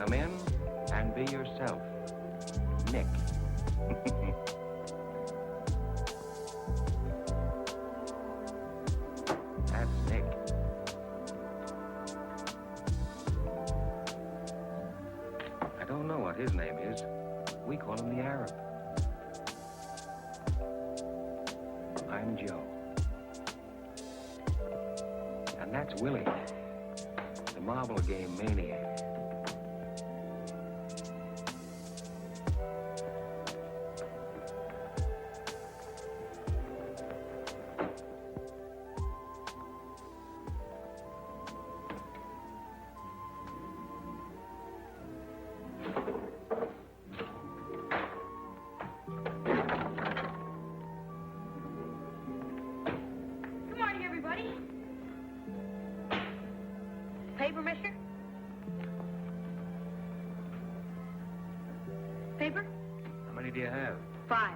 Come in and be yourself. Nick. That's Nick. I don't know what his name is. We call him the Arab. I'm Joe. And that's Willie, the marble game maniac. Paper, mister? Paper? How many do you have? 5.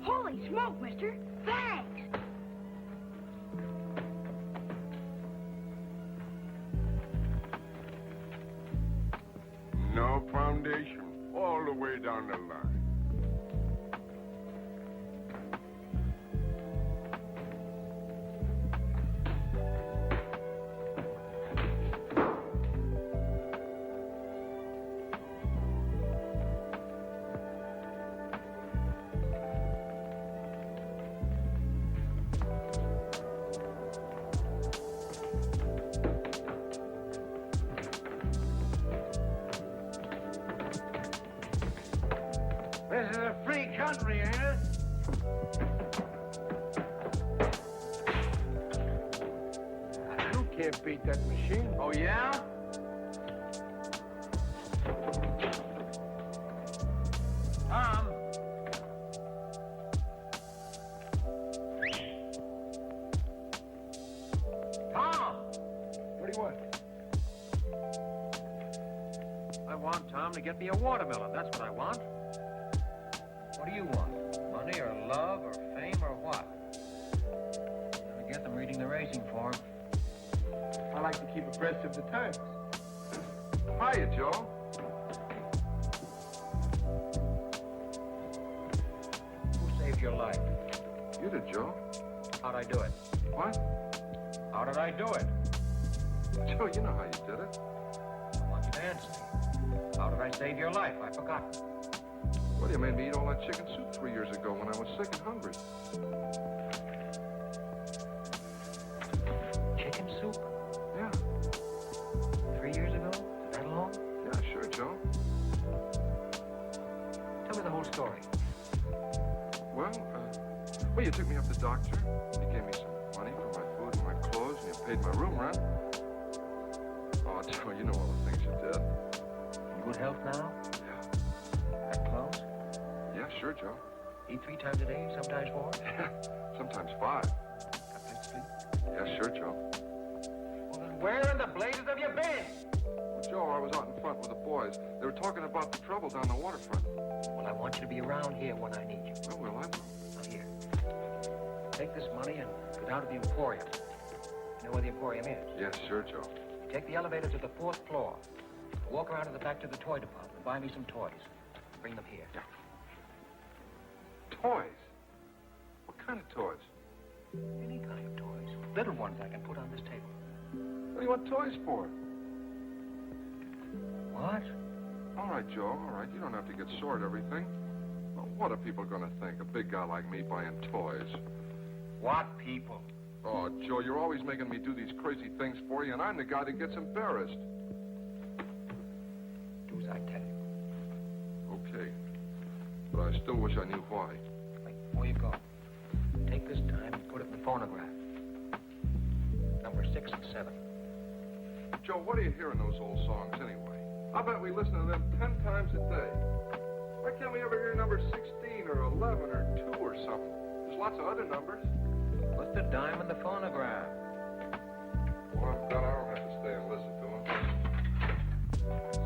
Holy smoke, mister. Thanks. No foundation, all the way down the line. This is a free country, ain't it? You can't beat that machine. Oh, yeah? Tom. Tom! What do you want? I want Tom to get me a watermelon. That's what I want. What do you want? Money or love or fame or what? I get them reading the racing form. I like to keep abreast of the times. Hiya, Joe. Who saved your life? You did, Joe. How'd I do it? What? How did I do it? Joe, you know how you did it. I want you to answer me. How did I save your life? I forgot. Well, you made me eat all that chicken soup 3 years ago when I was sick and hungry. Chicken soup? Yeah. 3 years ago? That long? Yeah, sure, Joe. Tell me the whole story. Well, you took me up to the doctor. You gave me some money for my food and my clothes, and you paid my room rent. Oh, Joe, you know all the things you did. In good health now? Yeah. Got clothes? Yeah, sure, Joe. Eat 3 times a day, sometimes 4? Yeah, sometimes 5. Got place to sleep? Yeah, sure, Joe. Well, then where in the blazes have you been? Well, Joe, I was out in front with the boys. They were talking about the trouble down the waterfront. Well, I want you to be around here when I need you. Oh, well, I will. Now, here. Take this money and go down to the Emporium. You know where the Emporium is? Yeah, sure, Joe. Take the elevator to the 4th floor. Walk around to the back to the toy department and buy me some toys. Bring them here. Yeah. Toys? What kind of toys? Any kind of toys. Little ones I can put on this table. What do you want toys for? What? All right, Joe, all right. You don't have to get sore at everything. Well, what are people going to think? A big guy like me buying toys. What people? Oh, Joe, you're always making me do these crazy things for you, and I'm the guy that gets embarrassed. Do as I tell you. Okay. But I still wish I knew why. Wait, before you go, take this time and put it in the phonograph. Number 6 and 7. Joe, what do you hear in those old songs anyway? I bet we listen to them 10 times a day. Why can't we ever hear number 16 or 11 or 2 or something? There's lots of other numbers. Put the dime in the phonograph. Well, I'm done. I don't have to stay and listen to them.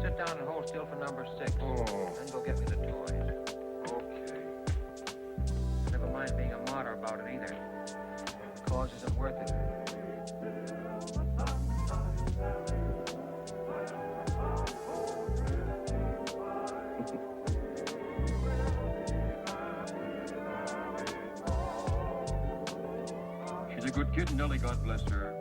Sit down and hold still for number 6. Oh. Then go get me the toys. Okay. Never mind being a martyr about it either. The cause isn't worth it. She's a good kid, Nellie, God bless her.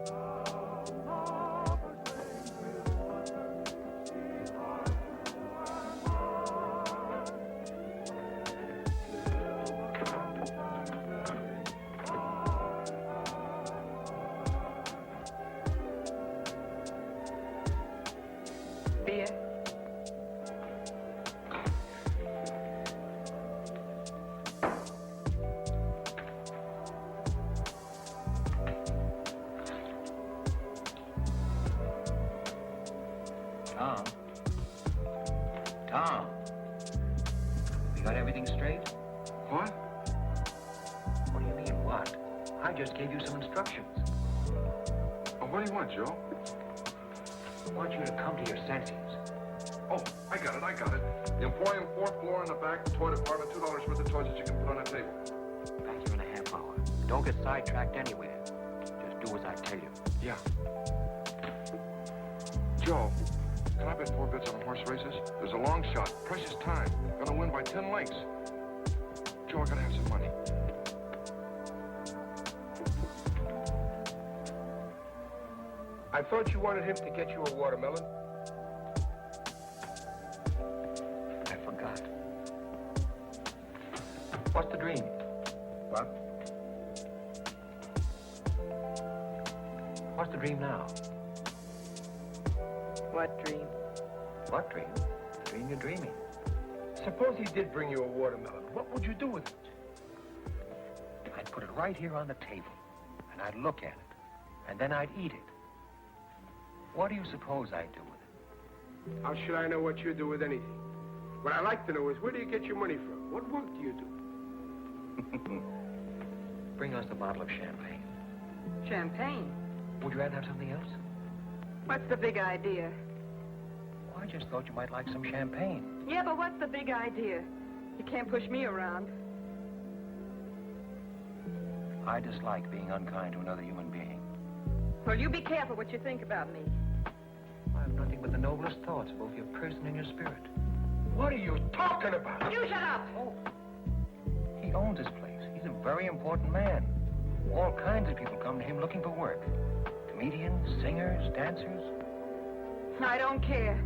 Beer. Tom, you got everything straight? What? What do you mean, what? I just gave you some instructions. Oh, what do you want, Joe? I want you to come to your senses. Oh, I got it. The Emporium, 4th floor in the back, toy department, $2 worth of toys that you can put on a table. Back here in a half hour. Don't get sidetracked anywhere. Just do as I tell you. Yeah. Joe, can I bet 4 bits on horse races? There's a long shot, precious time. Gonna win by 10 lengths. Joe, I gotta have some money. I thought you wanted him to get you a watermelon. I forgot. What's the dream? What? What's the dream now? What dream? What dream? The dream you're dreaming. Suppose he did bring you a watermelon. What would you do with it? I'd put it right here on the table, and I'd look at it, and then I'd eat it. What do you suppose I'd do with it? How should I know what you do with anything? What I'd like to know is where do you get your money from? What work do you do? Bring us a bottle of champagne. Champagne. Would you rather have something else? What's the big idea? Well, I just thought you might like some champagne. Yeah, but what's the big idea? You can't push me around. I dislike being unkind to another human being. Well, you be careful what you think about me. I have nothing but the noblest thoughts, both your person and your spirit. What are you talking about? You shut up! Oh. He owns this place. He's a very important man. All kinds of people come to him looking for work. Comedians, singers, dancers. I don't care.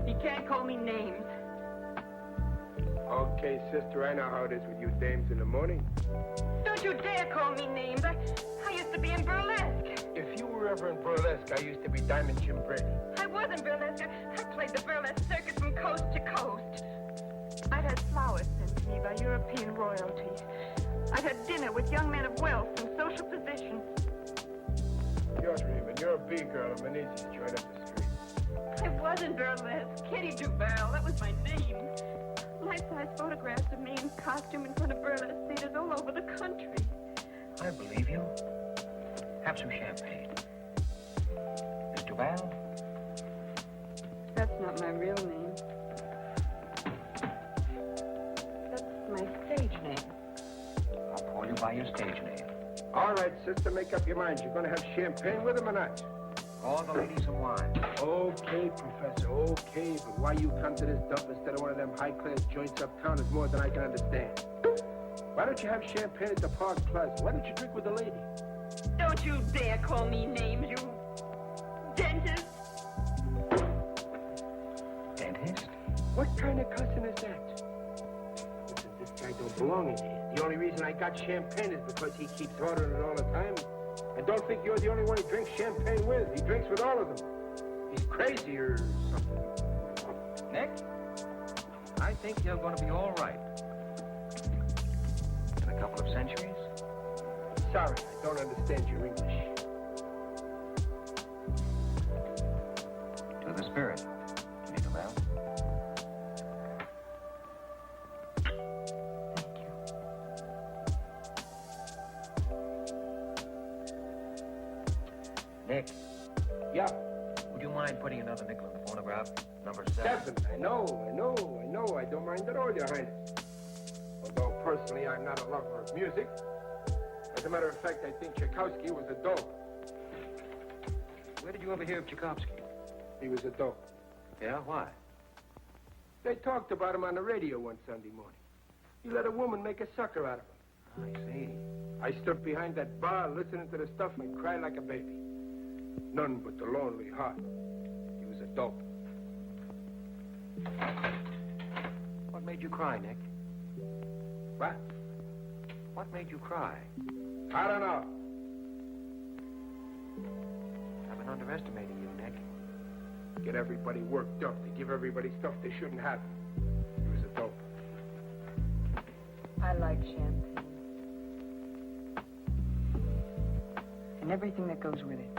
You can't call me names. Okay, sister, I know how it is with you dames in the morning. Don't you dare call me names. I used to be in burlesque. If you were ever in burlesque, I used to be Diamond Jim Brady. I was in burlesque. I played the burlesque circus from coast to coast. I'd had flowers sent to me by European royalties. I'd had dinner with young men of wealth and social position. You're dreaming. You're a B-girl of Menezes right up the street. I was in burlesque. Kitty Duval, that was my name. Life-size photographs of me in costume in front of burlesque theaters all over the country. I believe you. Have some champagne. Miss Duval? That's not my real name. That's my stage name. I'll call you by your stage name. All right, sister, make up your mind. You're going to have champagne with him or not? Call the ladies some wine. Okay, Professor, okay. But why you come to this dump instead of one of them high-class joints uptown is more than I can understand. Why don't you have champagne at the Park Plaza? Why don't you drink with the lady? Don't you dare call me names, you dentist. Dentist? What kind of cussing is that? Listen, this guy don't belong in here. The only reason I got champagne is because he keeps ordering it all the time. And don't think you're the only one he drinks champagne with. He drinks with all of them. He's crazy or something. Nick? I think you're going to be all right. In a couple of centuries? Sorry, I don't understand your English. To the spirit. Miss Duval. Nick, Yeah, would you mind putting another nickel in the phonograph? Number 7. 7. I know. I don't mind at all, Your Highness. Although, personally, I'm not a lover of music. As a matter of fact, I think Tchaikovsky was a dope. Where did you ever hear of Tchaikovsky? He was a dope. Yeah, why? They talked about him on the radio one Sunday morning. He let a woman make a sucker out of him. I see. I stood behind that bar listening to the stuff and cried like a baby. None but the lonely heart. He was a dope. What made you cry, Nick? What? What made you cry? I don't know. I've been underestimating you, Nick. Get everybody worked up. They give everybody stuff they shouldn't have. He was a dope. I like champagne. And everything that goes with it.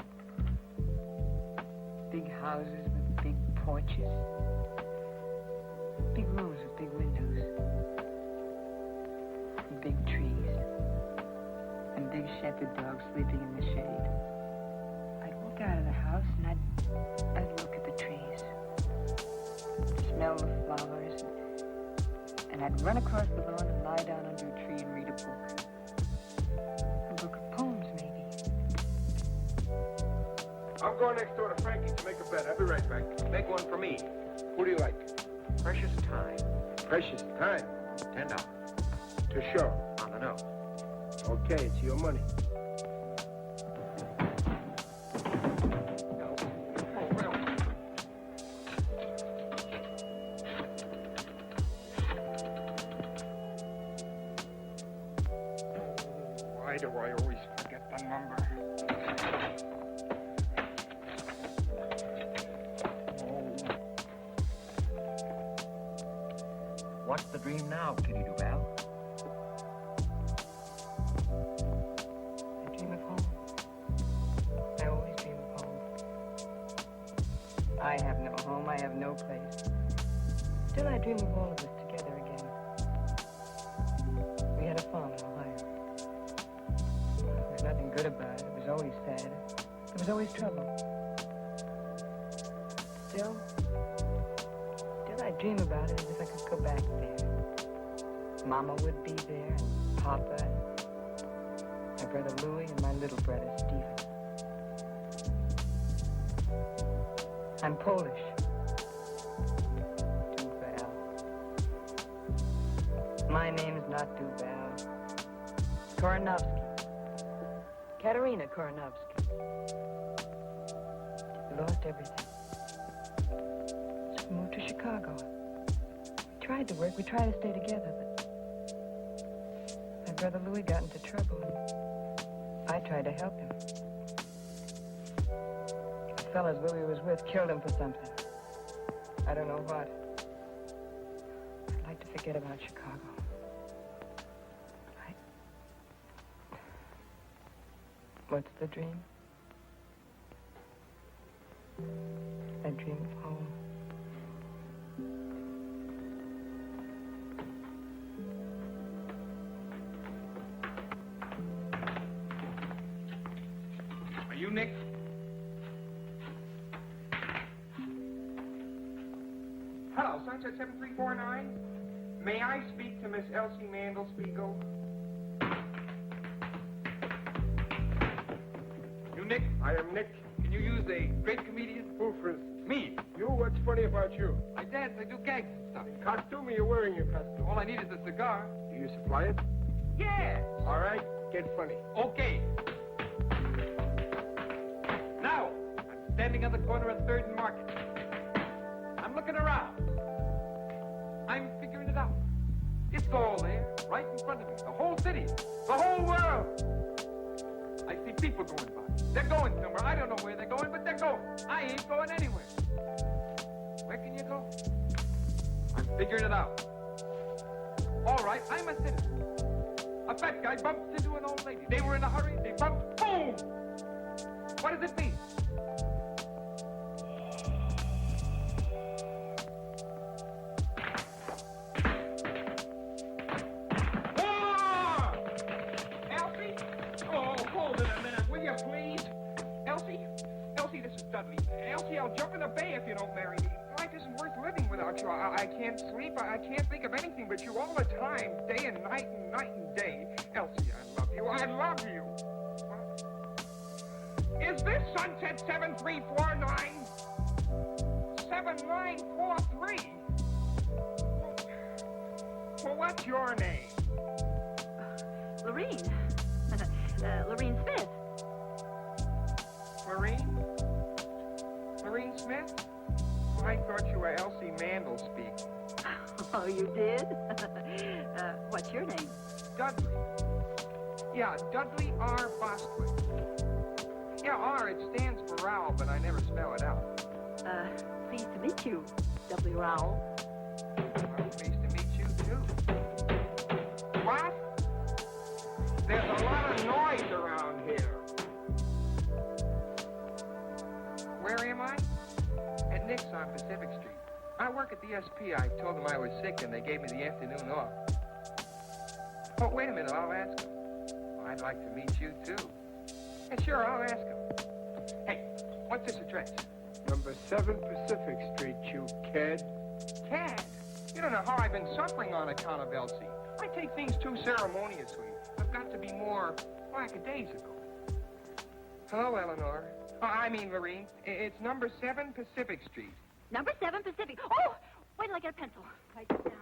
Big houses with big porches. Big rooms with big windows. And big trees. And big shepherd dogs sleeping in the shade. I'd walk out of the house and I'd look at the trees. Smell the flowers. And I'd run across the lawn and lie down under a tree and read a book. A book of poems, maybe. I'm going next door to Frankie to make a bet. I'll be right back. Make one for me. Who do you like? Precious time. Precious time. $10. To show. On the nose. Okay, it's your money. Why do I always forget the number? What's the dream now, Kitty Duval? I dream of home. I always dream of home. I have no home. I have no place. Still, I dream of all of us together again. We had a farm in Ohio. There was nothing good about it. It was always sad. There was always trouble. Still, I dream about it as if I could go back there. Mama would be there, and Papa, and my brother Louie, and my little brother Stephen. I'm Polish. Duval. My name's not Duval. It's Koronovsky. Katerina Koronovsky. We lost everything. So we moved to Chicago. We tried to work. We tried to stay together, but my brother Louis got into trouble, and I tried to help him. The fellas Louis was with killed him for something. I don't know what. I'd like to forget about Chicago. What's the dream? I dream of home. Are you Nick? Hello, Sunset 7349. May I speak to Miss Elsie Mandelspiegel? You Nick? I am Nick. Can you use a great comedian? Who, for instance? Me. You? What's funny about you? I dance, I do gags and stuff. Costume, or you're wearing your costume? All I need is a cigar. Do you supply it? Yes. All right, get funny. Okay. Now, I'm standing on the corner of 3rd and Market. I'm looking around. I'm figuring it out. It's all there, right in front of me. The whole city, the whole world. I see people going by. They're going somewhere. I don't know where they're going, but they're going. I ain't going anywhere. Where can you go? I'm figuring it out. All right, I'm a citizen. A fat guy bumps into an old lady. They were in a hurry. They bumped. Boom! What does it mean? War! Elsie? Oh, hold it a minute, will you please? Elsie? Elsie, this is Dudley. Elsie, I'll jump in the bay if you don't marry me. Life isn't worth living without you. I can't sleep. I can't think of anything but you all the time, day and night and day. Elsie, I love you. I love you. What? Is this Sunset 7349? 7943? Well, what's your name? Lorene. Lorene Smith. Lorene Smith? I thought you were Elsie Mandel speaking. Oh, you did? What's your name? Dudley. Yeah, Dudley R. Bostwick. Yeah, R, it stands for Rowell, but I never spell it out. Pleased to meet you, W. Rowell. Well, pleased to meet you, too. What? There's a lot of noise around here. Where am I? At Nick's on Pacific Street. I work at the SP. I told them I was sick, and they gave me the afternoon off. Oh, wait a minute, I'll ask him. Well, I'd like to meet you, too. Yeah, sure, I'll ask him. Hey, what's this address? Number 7 Pacific Street, you cad. Cad? You don't know how I've been suffering on account of Elsie. I take things too ceremoniously. I've got to be more lackadaisical. Hello, Eleanor. I mean, Lorene. It's number 7 Pacific Street. Number 7 Pacific. Oh, wait till I get a pencil. Write this down.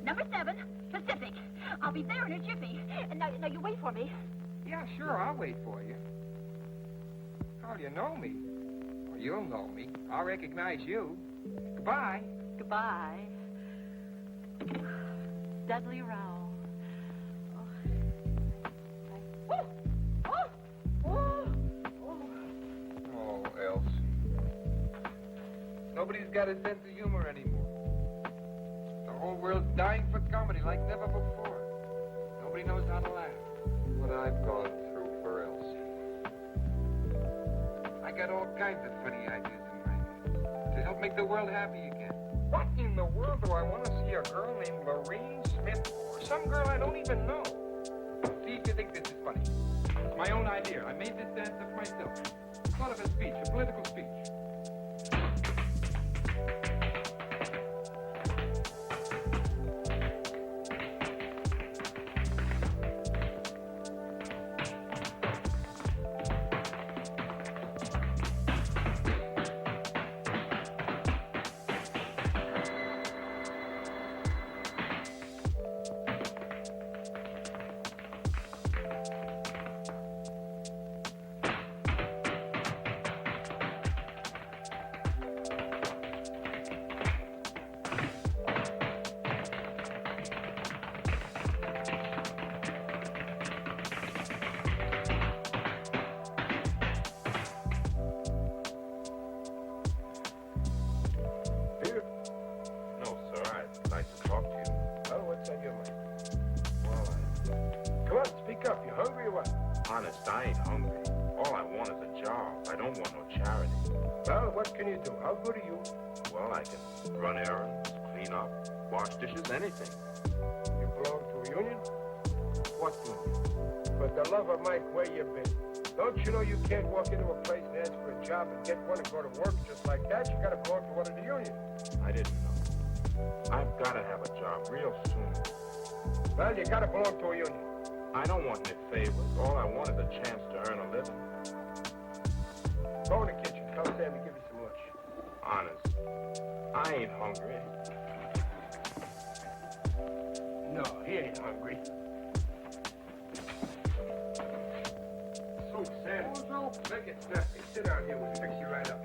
Number 7 Pacific. I'll be there in a jiffy. And now you wait for me. Yeah, sure, I'll wait for you. How do you know me? Well, you'll know me. I'll recognize you. Goodbye. Goodbye. Dudley Rowell. Oh, Elsie. Nobody's got a sense of humor anymore. The whole world's dying for comedy like never before. Nobody knows how to laugh. What I've gone through for Elsie. I got all kinds of funny ideas in my head to help make the world happy again. What in the world do I want to see a girl named Lorene Smith for? Some girl I don't even know. See if you think this is funny. It's my own idea. I made this dance up myself. Sort of a speech, a political speech. Honest, I ain't hungry. All I want is a job. I don't want no charity. Well, what can you do? How good are you? Well, I can run errands, clean up, wash dishes, anything. You belong to a union? What union? For the love of Mike, where you been? Don't you know you can't walk into a place and ask for a job and get one and go to work just like that? You gotta belong to one of the unions. I didn't know. I've gotta have a job real soon. Well, you gotta belong to a union. I don't want any favors. All I want is a chance to earn a living. Go in the kitchen. Tell Sam to give you some lunch. Honest, I ain't hungry. No, he ain't hungry. So, Sam. Make it snappy. Sit down here. We'll fix you right up.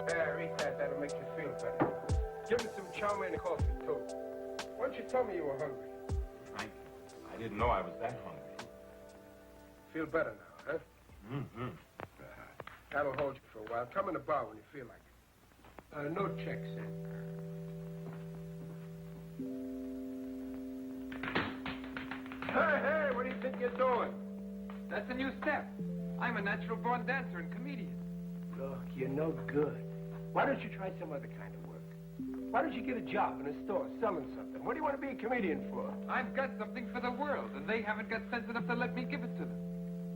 There, eat that. That'll make you feel better. Give me some chow mein and coffee, too. Why don't you tell me you were hungry? I didn't know I was that hungry. Feel better now, huh? Mm-hmm. That'll hold you for a while. Come in the bar when you feel like it. No checks, Sam. Hey, what do you think you're doing? That's a new step. I'm a natural-born dancer and comedian. Look, you're no good. Why don't you try some other kind of work? Why don't you get a job in a store selling something? What do you want to be a comedian for? I've got something for the world, and they haven't got sense enough to let me give it to them.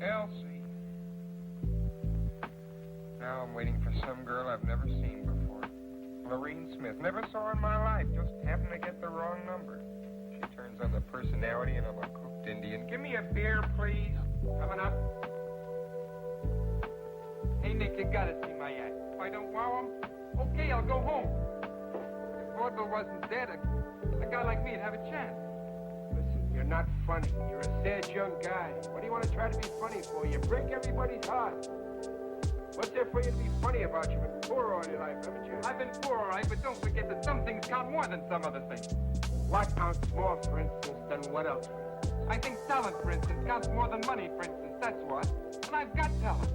Elsie. Now I'm waiting for some girl I've never seen before. Lorene Smith. Never saw her in my life. Just happened to get the wrong number. She turns on the personality and I'm a cooked Indian. Give me a beer, please. Coming up. Hey, Nick, you gotta see my act. If I don't wow him, okay, I'll go home. If vaudeville wasn't dead, a guy like me'd have a chance. Listen, you're not funny. You're a sad young guy. What do you want to try to be funny for? You break everybody's heart. What's there for you to be funny about? You've been poor all your life, haven't you? I've been poor, all right, but don't forget that some things count more than some other things. What counts more, for instance, than what else? I think talent, for instance, counts more than money, for instance, that's what. And I've got talent.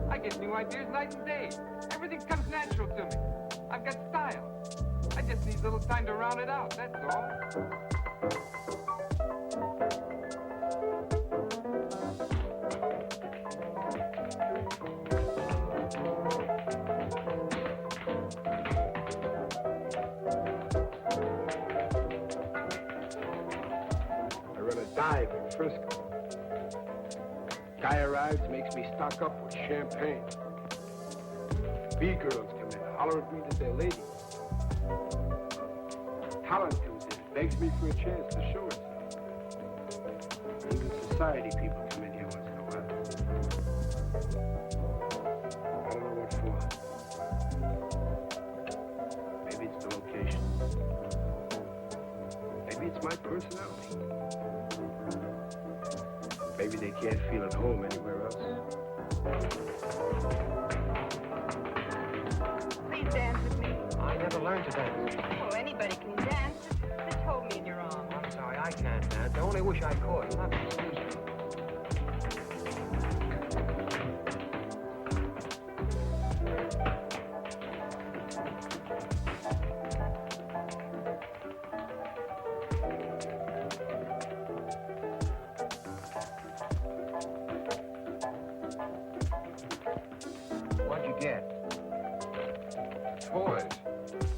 I get new ideas night and day. Everything comes natural to me. I've got style. I just need a little time to round it out, that's all. Dive in Frisco. Guy arrives, makes me stock up with champagne. B-girls come in, holler at me that they're ladies. Talent comes in, begs me for a chance to show herself. Even society people come in here once in a while. I don't know what for. Maybe it's the location. Maybe it's my personality. Maybe they can't feel at home anywhere else. Please dance with me. I never learned to dance. Well, anybody can dance. Just hold me in your arms. I'm sorry, I can't dance. I only wish I could. You'll have to excuse me. What'd you get? Toys.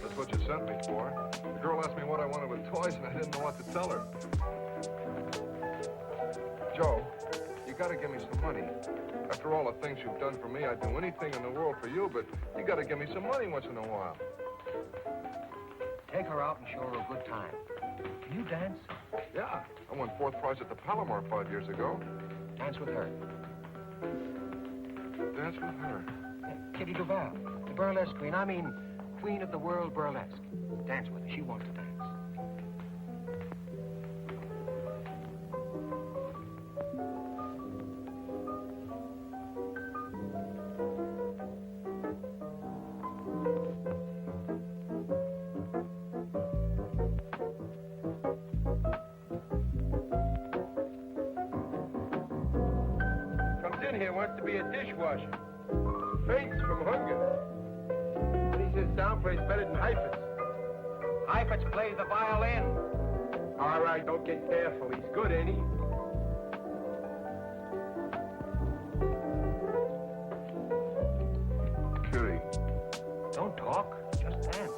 That's what you sent me for. The girl asked me what I wanted with toys, and I didn't know what to tell her. Joe, you gotta give me some money. After all the things you've done for me, I'd do anything in the world for you, but you gotta give me some money once in a while. Take her out and show her a good time. Can you dance? Yeah, I won 4th prize at the Palomar 5 years ago. Dance with her. Dance with her. Kitty Duval, the burlesque queen. I mean, queen of the world burlesque. Dance with her. She wants to dance. Comes in here, wants to be a dishwasher. Faints from hunger. And he says sound plays better than Heifetz. Heifetz plays the violin. All right, don't get careful. He's good, ain't he? Kitty. Don't talk, just dance.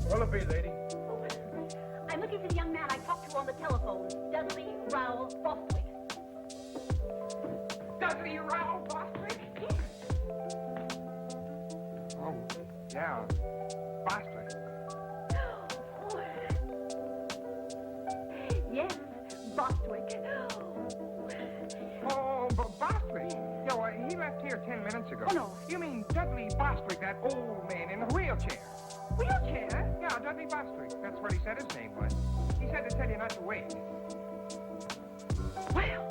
What'll it be, lady? I'm looking for the young man I talked to on the telephone, Dudley Rowell Bostwick. Dudley Rowell Bostwick? Oh, yeah, Bostwick. Yes, Bostwick. Oh, but Bostwick? Yeah, he left here 10 minutes ago. Oh, no. You mean Dudley Bostwick, that old man in the wheelchair? Wheelchair? Yeah, Dudley Bostwick. That's what he said his name was. He said to tell you not to wait. Well.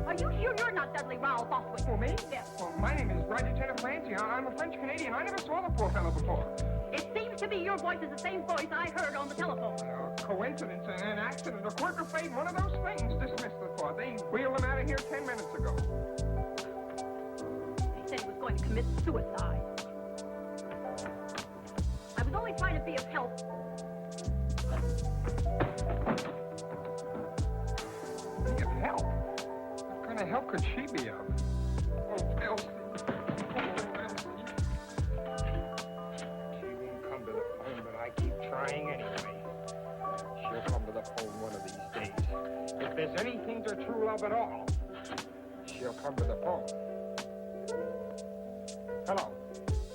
Are you sure you're not Dudley Rowell Bostwick? Oh, me? Yes. Well, my name is Roger Tenor Clancy. I'm a French-Canadian. I never saw the poor fellow before. It seems to me your voice is the same voice I heard on the telephone. Coincidence, an accident, a quirk of fate, one of those things. Dismissed the thought. They wheeled him out of here 10 minutes ago. He said he was going to commit suicide. I was only trying to be of help. Be of help? What kind of help could she be of? Oh, Elsie. Oh, Elsie. She won't come to the phone, but I keep trying anyway. telephone one of these days. If there's anything to true love at all, she'll come to the phone. Hello.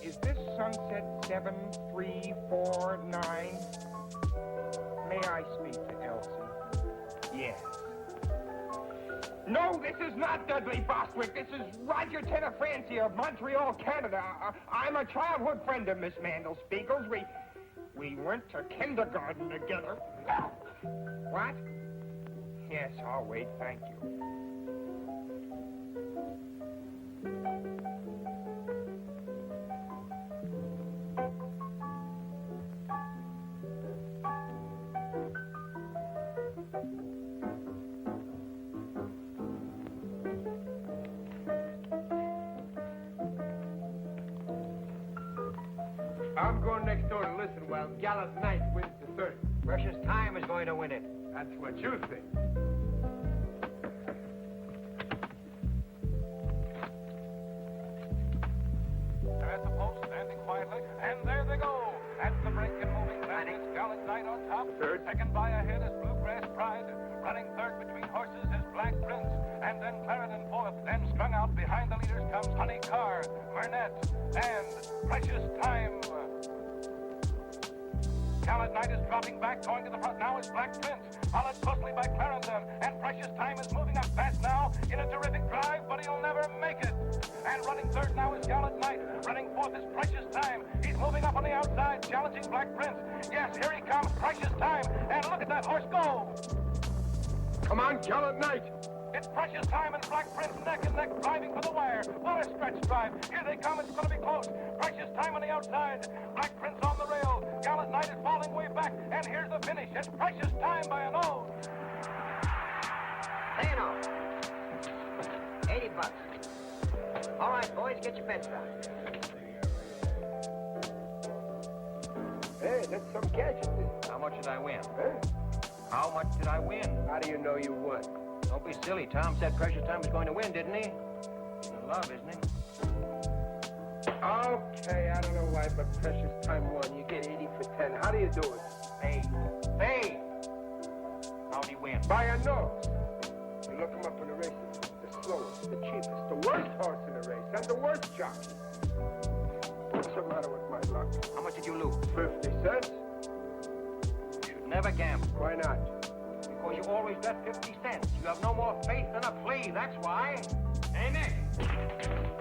Is this Sunset 7349? May I speak to Elsie? Yes. No, this is not Dudley Bostwick. This is Roger Tenafranci of Montreal, Canada. I'm a childhood friend of Miss Mandel Spiegel's. We went to kindergarten together. What? Yes, I'll wait, thank you. I'm going next door to listen while Gallant Knight wins the third. Precious Time is going to win it. That's what you think. They're at the post, standing quietly, and there they go. At the break and moving fast, it's Gallant Knight on top. Third. Second by a head is Bluegrass Pride. Running third between horses is Black Prince. And then Clarendon fourth. Then strung out behind the leaders comes Honey Carr, Burnett, and Precious Time. Gallant Knight is dropping back, going to the front. Now is Black Prince, followed closely by Clarendon. And Precious Time is moving up fast now in a terrific drive, but he'll never make it. And running third now is Gallant Knight. Running fourth is Precious Time. He's moving up on the outside, challenging Black Prince. Yes, here he comes, Precious Time. And look at that horse go. Come on, Gallant Knight. It's Precious Time and Black Prince neck and neck driving for the wire. What a stretch drive. Here they come. It's going to be close. Precious Time on the outside. Black Prince on the rail. Gallant Knight is falling way back. And here's the finish. It's Precious Time by a nose. Say no. $80. All right, boys, get your bets down. Hey, that's some cash in this. How much did I win? Hey, How much did I win? how do you know you won? Don't be silly. Tom said Precious Time was going to win, didn't he? He's in love, isn't he? Okay, I don't know why, but Precious Time won. You get 80 for 10. How do you do it? Hey. Hey! How'd he win? By a nose. You look him up in the races. The slowest, the cheapest, the worst horse in the race, and the worst jockey. What's the matter with my luck? How much did you lose? 50 cents? You should never gamble. Why not? Because you always bet 50 cents. You have no more faith than a flea, that's why. Hey, Nick.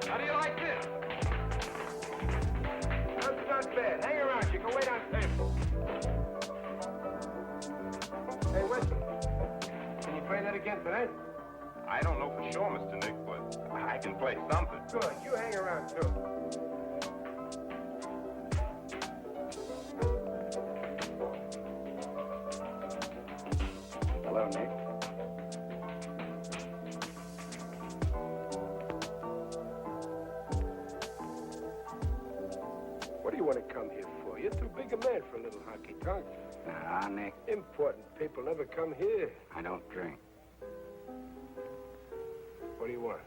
How do you like this? That's not bad. Hang around. You can wait on table. Hey, Wesley. Can you play that again tonight? I don't know for sure, Mr. Nick, but I can play something. Good. You hang around, too. Hello, Nick. What do you want to come here for? You're too big a man for a little honky-tonk. Nah, Nick, Important people never come here. I don't drink. What do you want?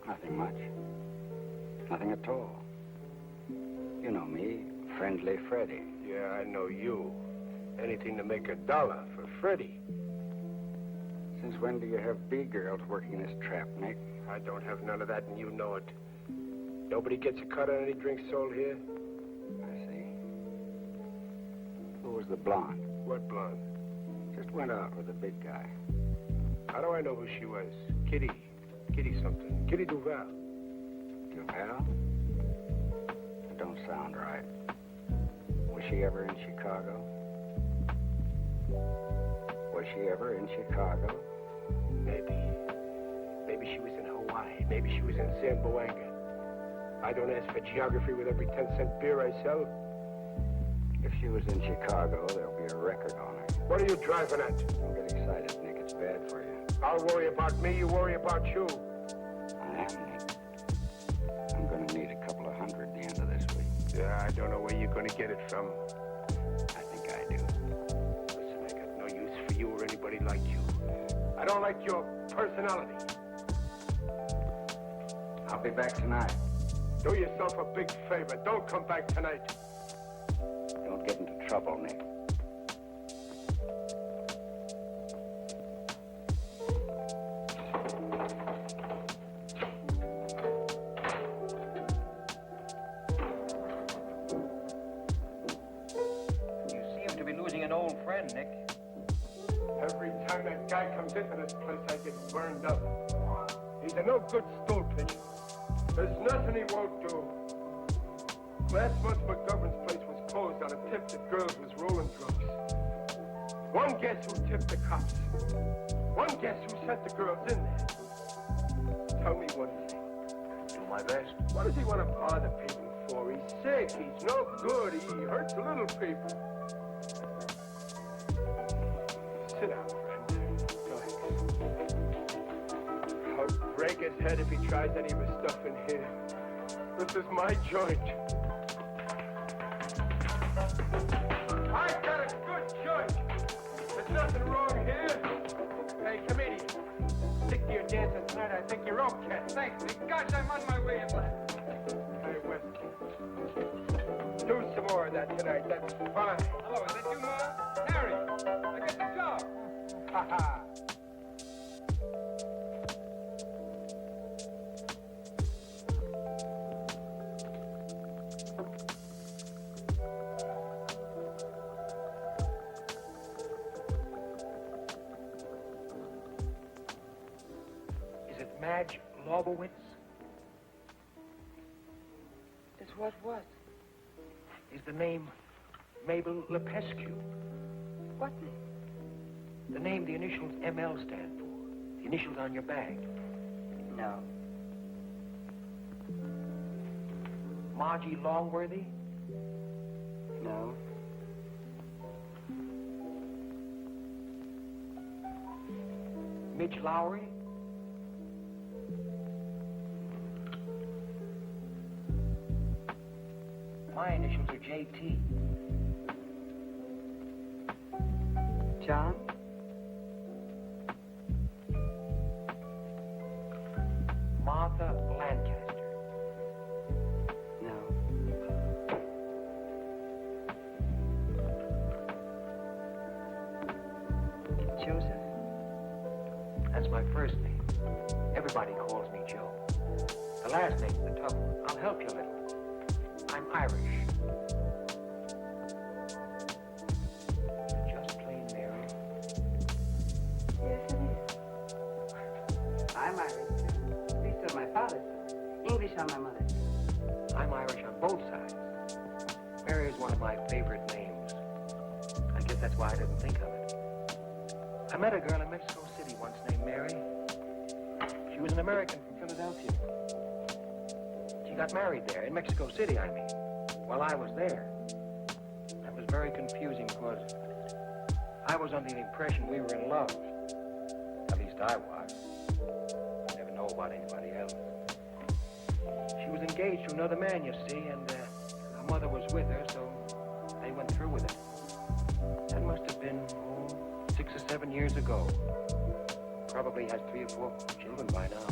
Nothing much. Nothing at all. You know me, Friendly Freddy. Yeah, I know you. Anything to make $1 for Freddie. Since when do you have B-girls working this trap, Nick? I don't have none of that, and you know it. Nobody gets a cut on any drinks sold here. I see. Who was the blonde? What blonde? Just went out with the big guy. How do I know who she was? Kitty something. Kitty Duval. Duval? That don't sound right. Was she ever in Chicago? Was she ever in Chicago? Maybe. Maybe she was in Hawaii. Maybe she was in Zamboanga. I don't ask for geography with every 10-cent beer I sell. If she was in Chicago, there'll be a record on her. What are you driving at? Don't get excited, Nick. It's bad for you. I'll worry about me, you worry about you. I am, Nick. I'm gonna need a couple of hundred at the end of this week. Yeah, I don't know where you're gonna get it from. I think I do. Listen, I got no use for you or anybody like you. I don't like your personality. I'll be back tonight. Do yourself a big favor. Don't come back tonight. Don't get into trouble, Nick. again, Nick. Every time that guy comes into this place, I get burned up. He's a no good stool pigeon. There's nothing he won't do. Last month, McGovern's place was closed on a tip that girls was rolling drugs. One guess who tipped the cops. One guess who sent the girls in there. Tell me what he thinks. Do my best. What does he want to bother people for? He's sick. He's no good. He hurts the little people. Sit down, friend. Relax. I'll break his head if he tries any of his stuff in here. This is my joint. I got a good joint. There's nothing wrong here. Hey, comedian. Stick to your dancing tonight. I think you're okay. Thanks, Nick. Gosh, I'm on my way at last. Hey, Westy. Do some more of that tonight. That's fine. Hello, is that you, Ma? Harry, I got the job. Ha ha. Is it Madge Lobowitz? Is what was? Is the name Mabel Lepescu? What name? The name the initials ML stand for. The initials on your bag. No. Margie Longworthy? No. Mitch Lowry? My initials are JT. John? Martha Lancaster. No. Joseph? That's my first name. Everybody calls me Joe. The last name's the tough one. I'll help you a little. I'm Irish. Just plain Mary. Yes, it is. I'm Irish, too. At least on my father's side. English on my mother's side. I'm Irish on both sides. Mary is one of my favorite names. I guess that's why I didn't think of it. I met a girl in Mexico City once named Mary. She was an American from Philadelphia. She got married there, in Mexico City, I mean, while I was there. That was very confusing because I was under the impression we were in love. At least I was. I never know about anybody else. She was engaged to another man, you see, and her mother was with her, so they went through with it. That must have been 6 or 7 years ago. Probably has 3 or 4 children by now.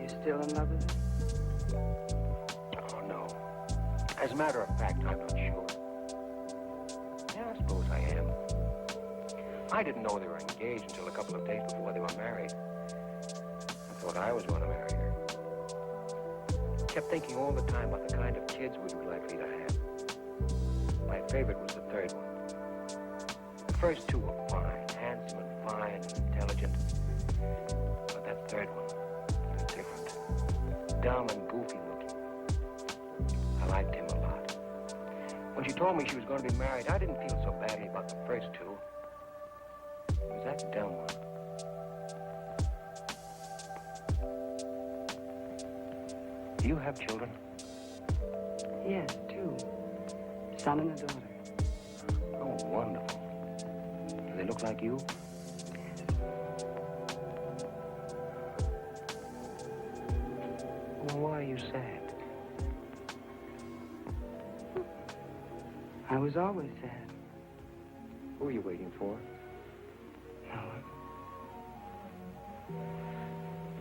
You still in love with her? Oh, no. As a matter of fact, I'm not sure. Yeah, I suppose I am. I didn't know they were engaged until a couple of days before they were married. I thought I was going to marry her. Kept thinking all the time about the kind of kids we were likely to have. My favorite was the third one. The first 2 were fine, handsome and fine and intelligent. But that third one was different. Dumb and goofy looking. I liked him a lot. When she told me she was going to be married, I didn't feel so badly about the first 2. It was that dumb one. Do you have children? Yes, 2. Son and a daughter. Oh, wonderful. Do they look like you? Well, why are you sad? I was always sad. Who are you waiting for? No one.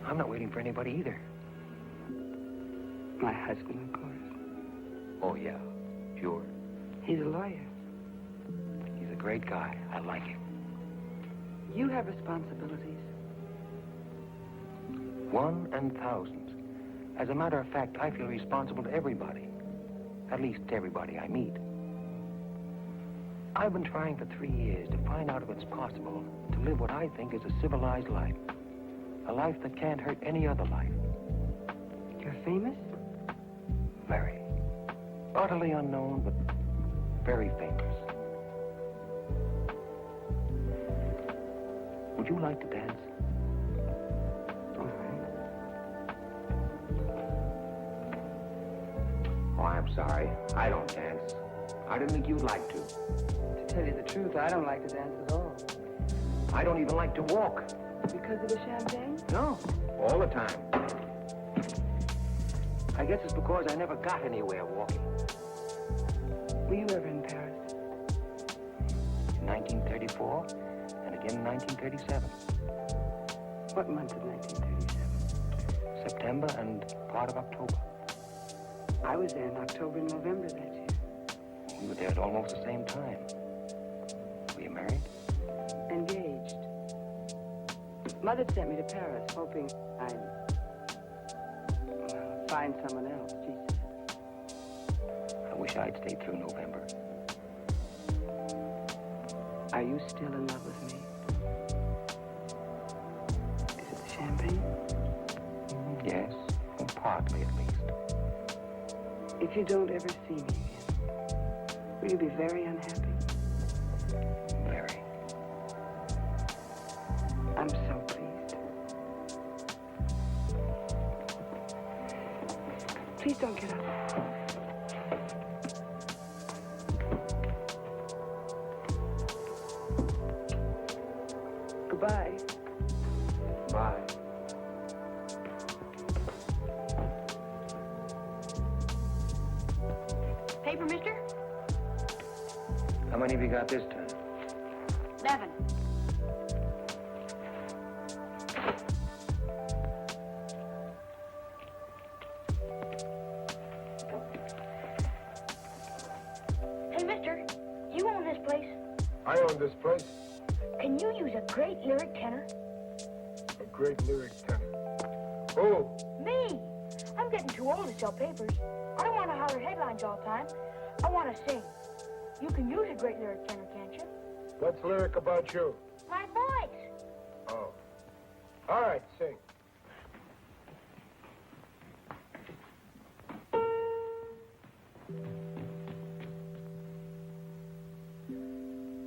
I'm not waiting for anybody either. My husband, of course. Oh, yeah, sure. He's a lawyer. He's a great guy. I like him. You have responsibilities. 1 and thousands. As a matter of fact, I feel responsible to everybody. At least everybody I meet. I've been trying for 3 years to find out if it's possible to live what I think is a civilized life. A life that can't hurt any other life. You're famous? Very. Utterly unknown, but very famous. Would you like to dance? All right. Oh, I'm sorry. I don't dance. I didn't think you'd like to. To tell you the truth, I don't like to dance at all. I don't even like to walk. Because of the champagne? No, all the time. I guess it's because I never got anywhere walking. Were you ever in Paris? In 1934, and again in 1937. What month of 1937? September and part of October. I was there in October and November that year. We were there at almost the same time. Were you married? Engaged. Mother sent me to Paris, hoping I'd find someone else, she said. I wish I'd stayed through November. Are you still in love with me? Is it the champagne? Yes, partly at least. If you don't ever see me again, will you be very unhappy? Very. I'm so pleased. Please don't get up. Goodbye. Bye. Paper, mister? How many have you got this time? 11. Hey, mister, you own this place. I own this place. Can you use a great lyric tenor? A great lyric tenor. Who? Me! I'm getting too old to sell papers. I don't want to holler headlines all the time. I want to sing. You can use a great lyric tenor, can't you? What's lyric about you? My voice. Oh. All right, sing.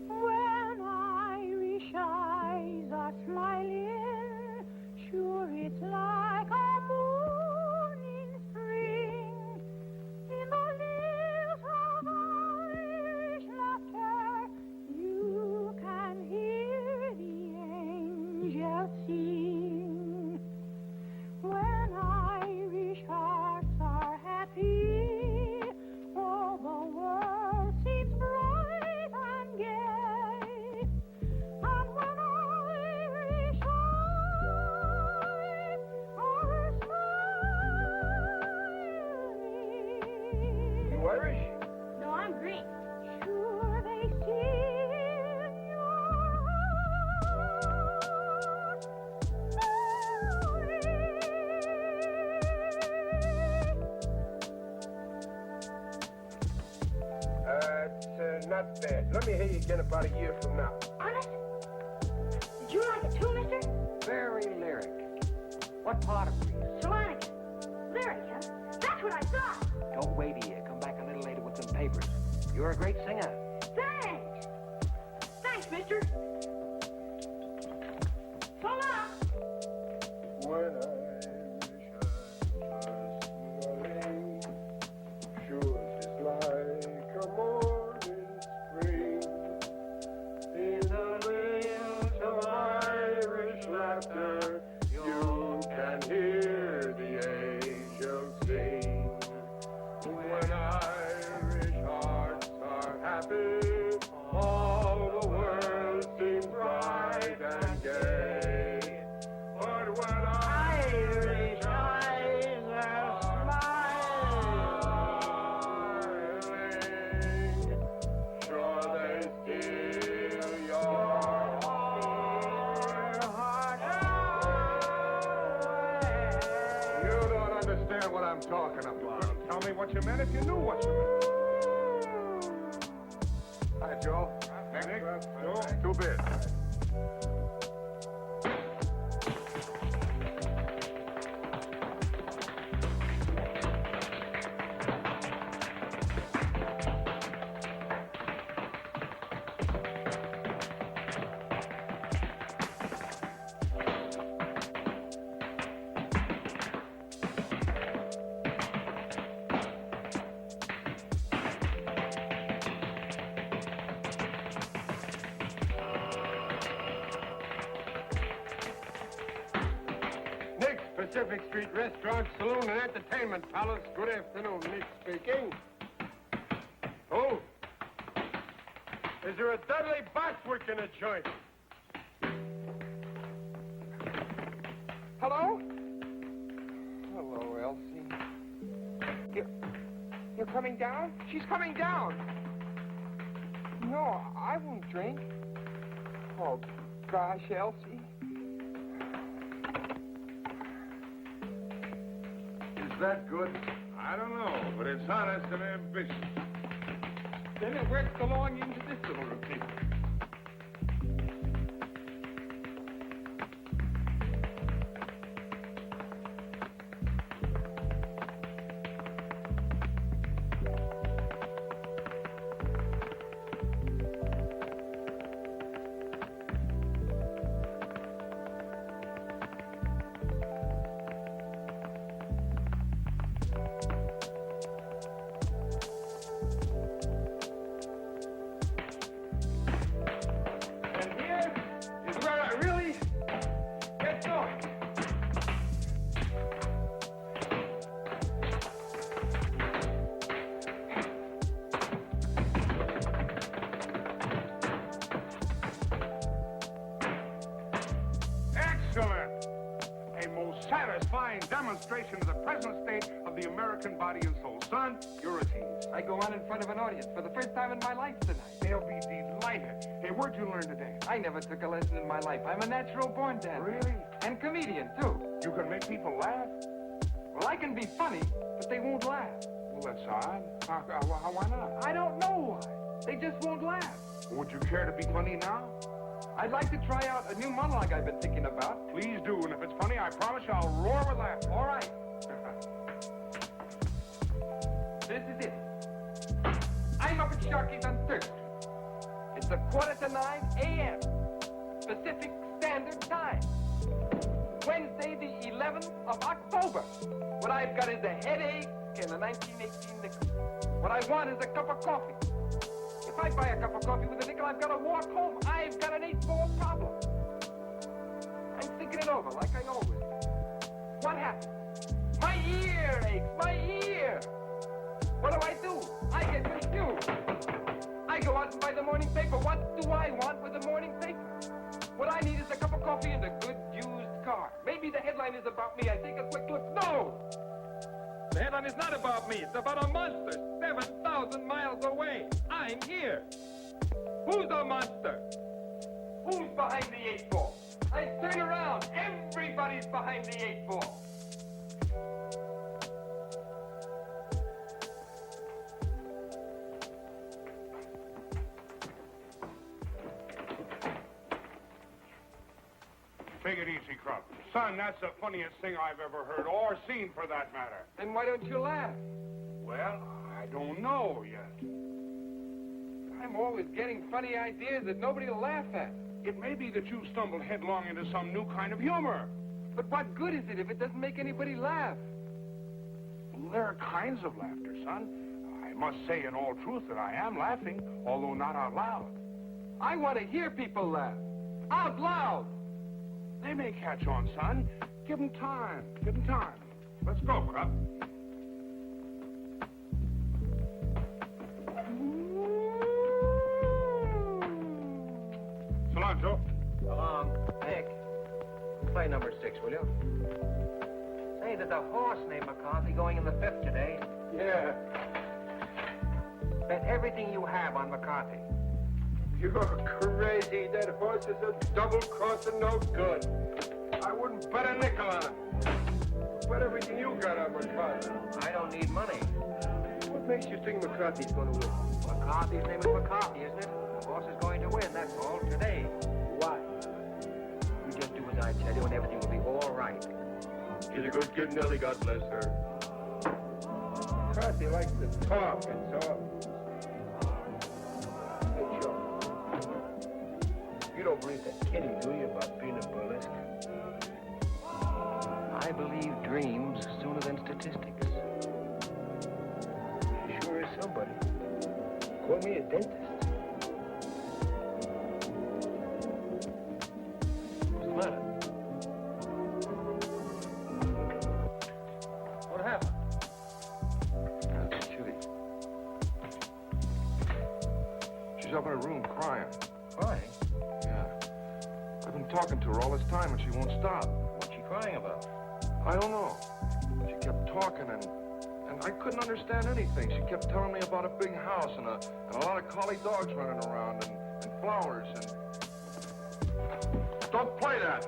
When Irish eyes are smiling, sure it's like a moon in spring. In the hills of Irish laughter, you can hear the angels sing. When Irish hearts are happy, all the world seems bright and gay. And when Irish eyes are smiling, You Irish? No, I'm Greek. sure they see in your heart It's not bad. Let me hear you again about a year from now. Honest? Did you like it too, mister? Very lyric. What part of Greece? Salonica. Lyric, huh? That's what I thought. Don't wait a year. Come back a little later with some papers. You're a great singer. Thanks. Thanks, mister. So long. When Irish eyes are smiling, sure it's like a morning spring. In the hills of Irish laughter, you can hear the angels sing. When Irish hearts are happy, all the world seems bright and gay. But when Irish eyes are smiling, sure they steal your heart away. You don't understand what I'm talking about. You couldn't tell me what you meant if you knew what you meant. Hi, Joe. Nick. Too bad. Pacific Street Restaurant, Saloon, and Entertainment Palace. Good afternoon, Nick speaking. Oh? Is there a Dudley Bostwick in the joint? Hello? Hello, Elsie. You're coming down? She's coming down. No, I won't drink. Oh, gosh, Elsie. Is that good? I don't know, but it's honest and ambitious. Then it works along into this little routine. Satisfying demonstration of the present state of the American body and soul. Son, you're a tease. I go on in front of an audience for the first time in my life tonight. They'll be delighted. Hey, where'd you learn to dance? I never took a lesson in my life. I'm a natural-born dancer. Really? And comedian, too. You can make people laugh? Well, I can be funny, but they won't laugh. Well, that's odd. Why not? I don't know why. They just won't laugh. Would you care to be funny now? I'd like to try out a new monologue I've been thinking about. Please do, and if it's funny, I promise you I'll roar with laughter. All right. This is it. I'm up at Sharky's on 3rd Street. It's 8:45 a.m. Pacific Standard Time. Wednesday, the 11th of October. What I've got is a headache and a 1918 nickel. What I want is a cup of coffee. If I buy a cup of coffee with a nickel, I've got to walk home. I've got an 8-ball problem. I'm thinking it over, like I always do. What happened? My ear aches, my ear. What do? I get confused. I go out and buy the morning paper. What do I want with the morning paper? What I need is a cup of coffee and a good used car. Maybe the headline is about me. I take a quick look. No! The headline is not about me. It's about a monster 7,000 miles away. I'm here. Who's the monster? Who's behind the 8-ball? I turn around. Everybody's behind the 8-ball. Take it easy, Crump. Son, that's the funniest thing I've ever heard, or seen for that matter. Then why don't you laugh? Well, I don't know yet. I'm always getting funny ideas that nobody will laugh at. It may be that you stumbled headlong into some new kind of humor. But what good is it if it doesn't make anybody laugh? Well, there are kinds of laughter, son. I must say in all truth that I am laughing, although not out loud. I want to hear people laugh. Out loud. They may catch on, son. Give them time. Give them time. Let's go, Crump. So long, Joe. So long. Nick, play number 6, will you? Say, there's a horse named McCarthy going in the 5th today. Yeah. Bet everything you have on McCarthy. You're crazy. That horse is a double-crossing no good. I wouldn't bet a nickel on it. Bet everything you got on McCarthy. I don't need money. What makes you think McCarthy's going to win? McCarthy's name is McCarthy, isn't it? Boy, boss is going to win, that's all, today. Why? You just do as I tell you and everything will be all right. She's a good kid, Nellie. God bless her. McCarthy likes to talk, and so... Hey, Joe. You don't believe that Kitty, do you, about being a burlesque? I believe dreams sooner than statistics. Sure is somebody. Call me a dentist. What's the matter? What happened? That's Kitty. She's up in her room crying. Crying? Yeah. I've been talking to her all this time and she won't stop. What's she crying about? I don't know. She kept talking and I couldn't understand anything. She kept telling me about a big house and a lot of collie dogs running around and flowers and... Don't play that!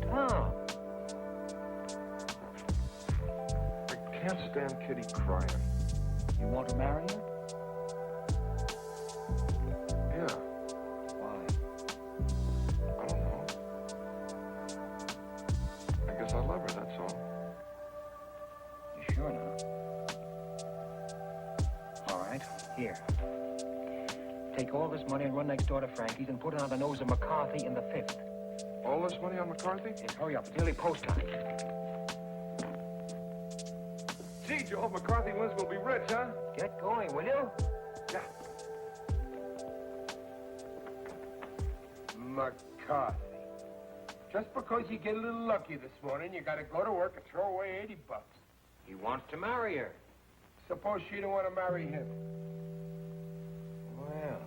Tom. I can't stand Kitty crying. You want to marry her? Yeah. Why? I don't know. I guess I love her, that's all. You sure now? All right, here. Take all this money and run next door to Frankie's and put it on the nose of McCarthy in the 5th. All this money on McCarthy? Yes, hurry up. It's nearly post time. Gee, Joe, if McCarthy wins, we'll be rich, huh? Get going, will you? Yeah. McCarthy. Just because you get a little lucky this morning, you gotta go to work and throw away $80. He wants to marry her. Suppose she don't want to marry him. Well,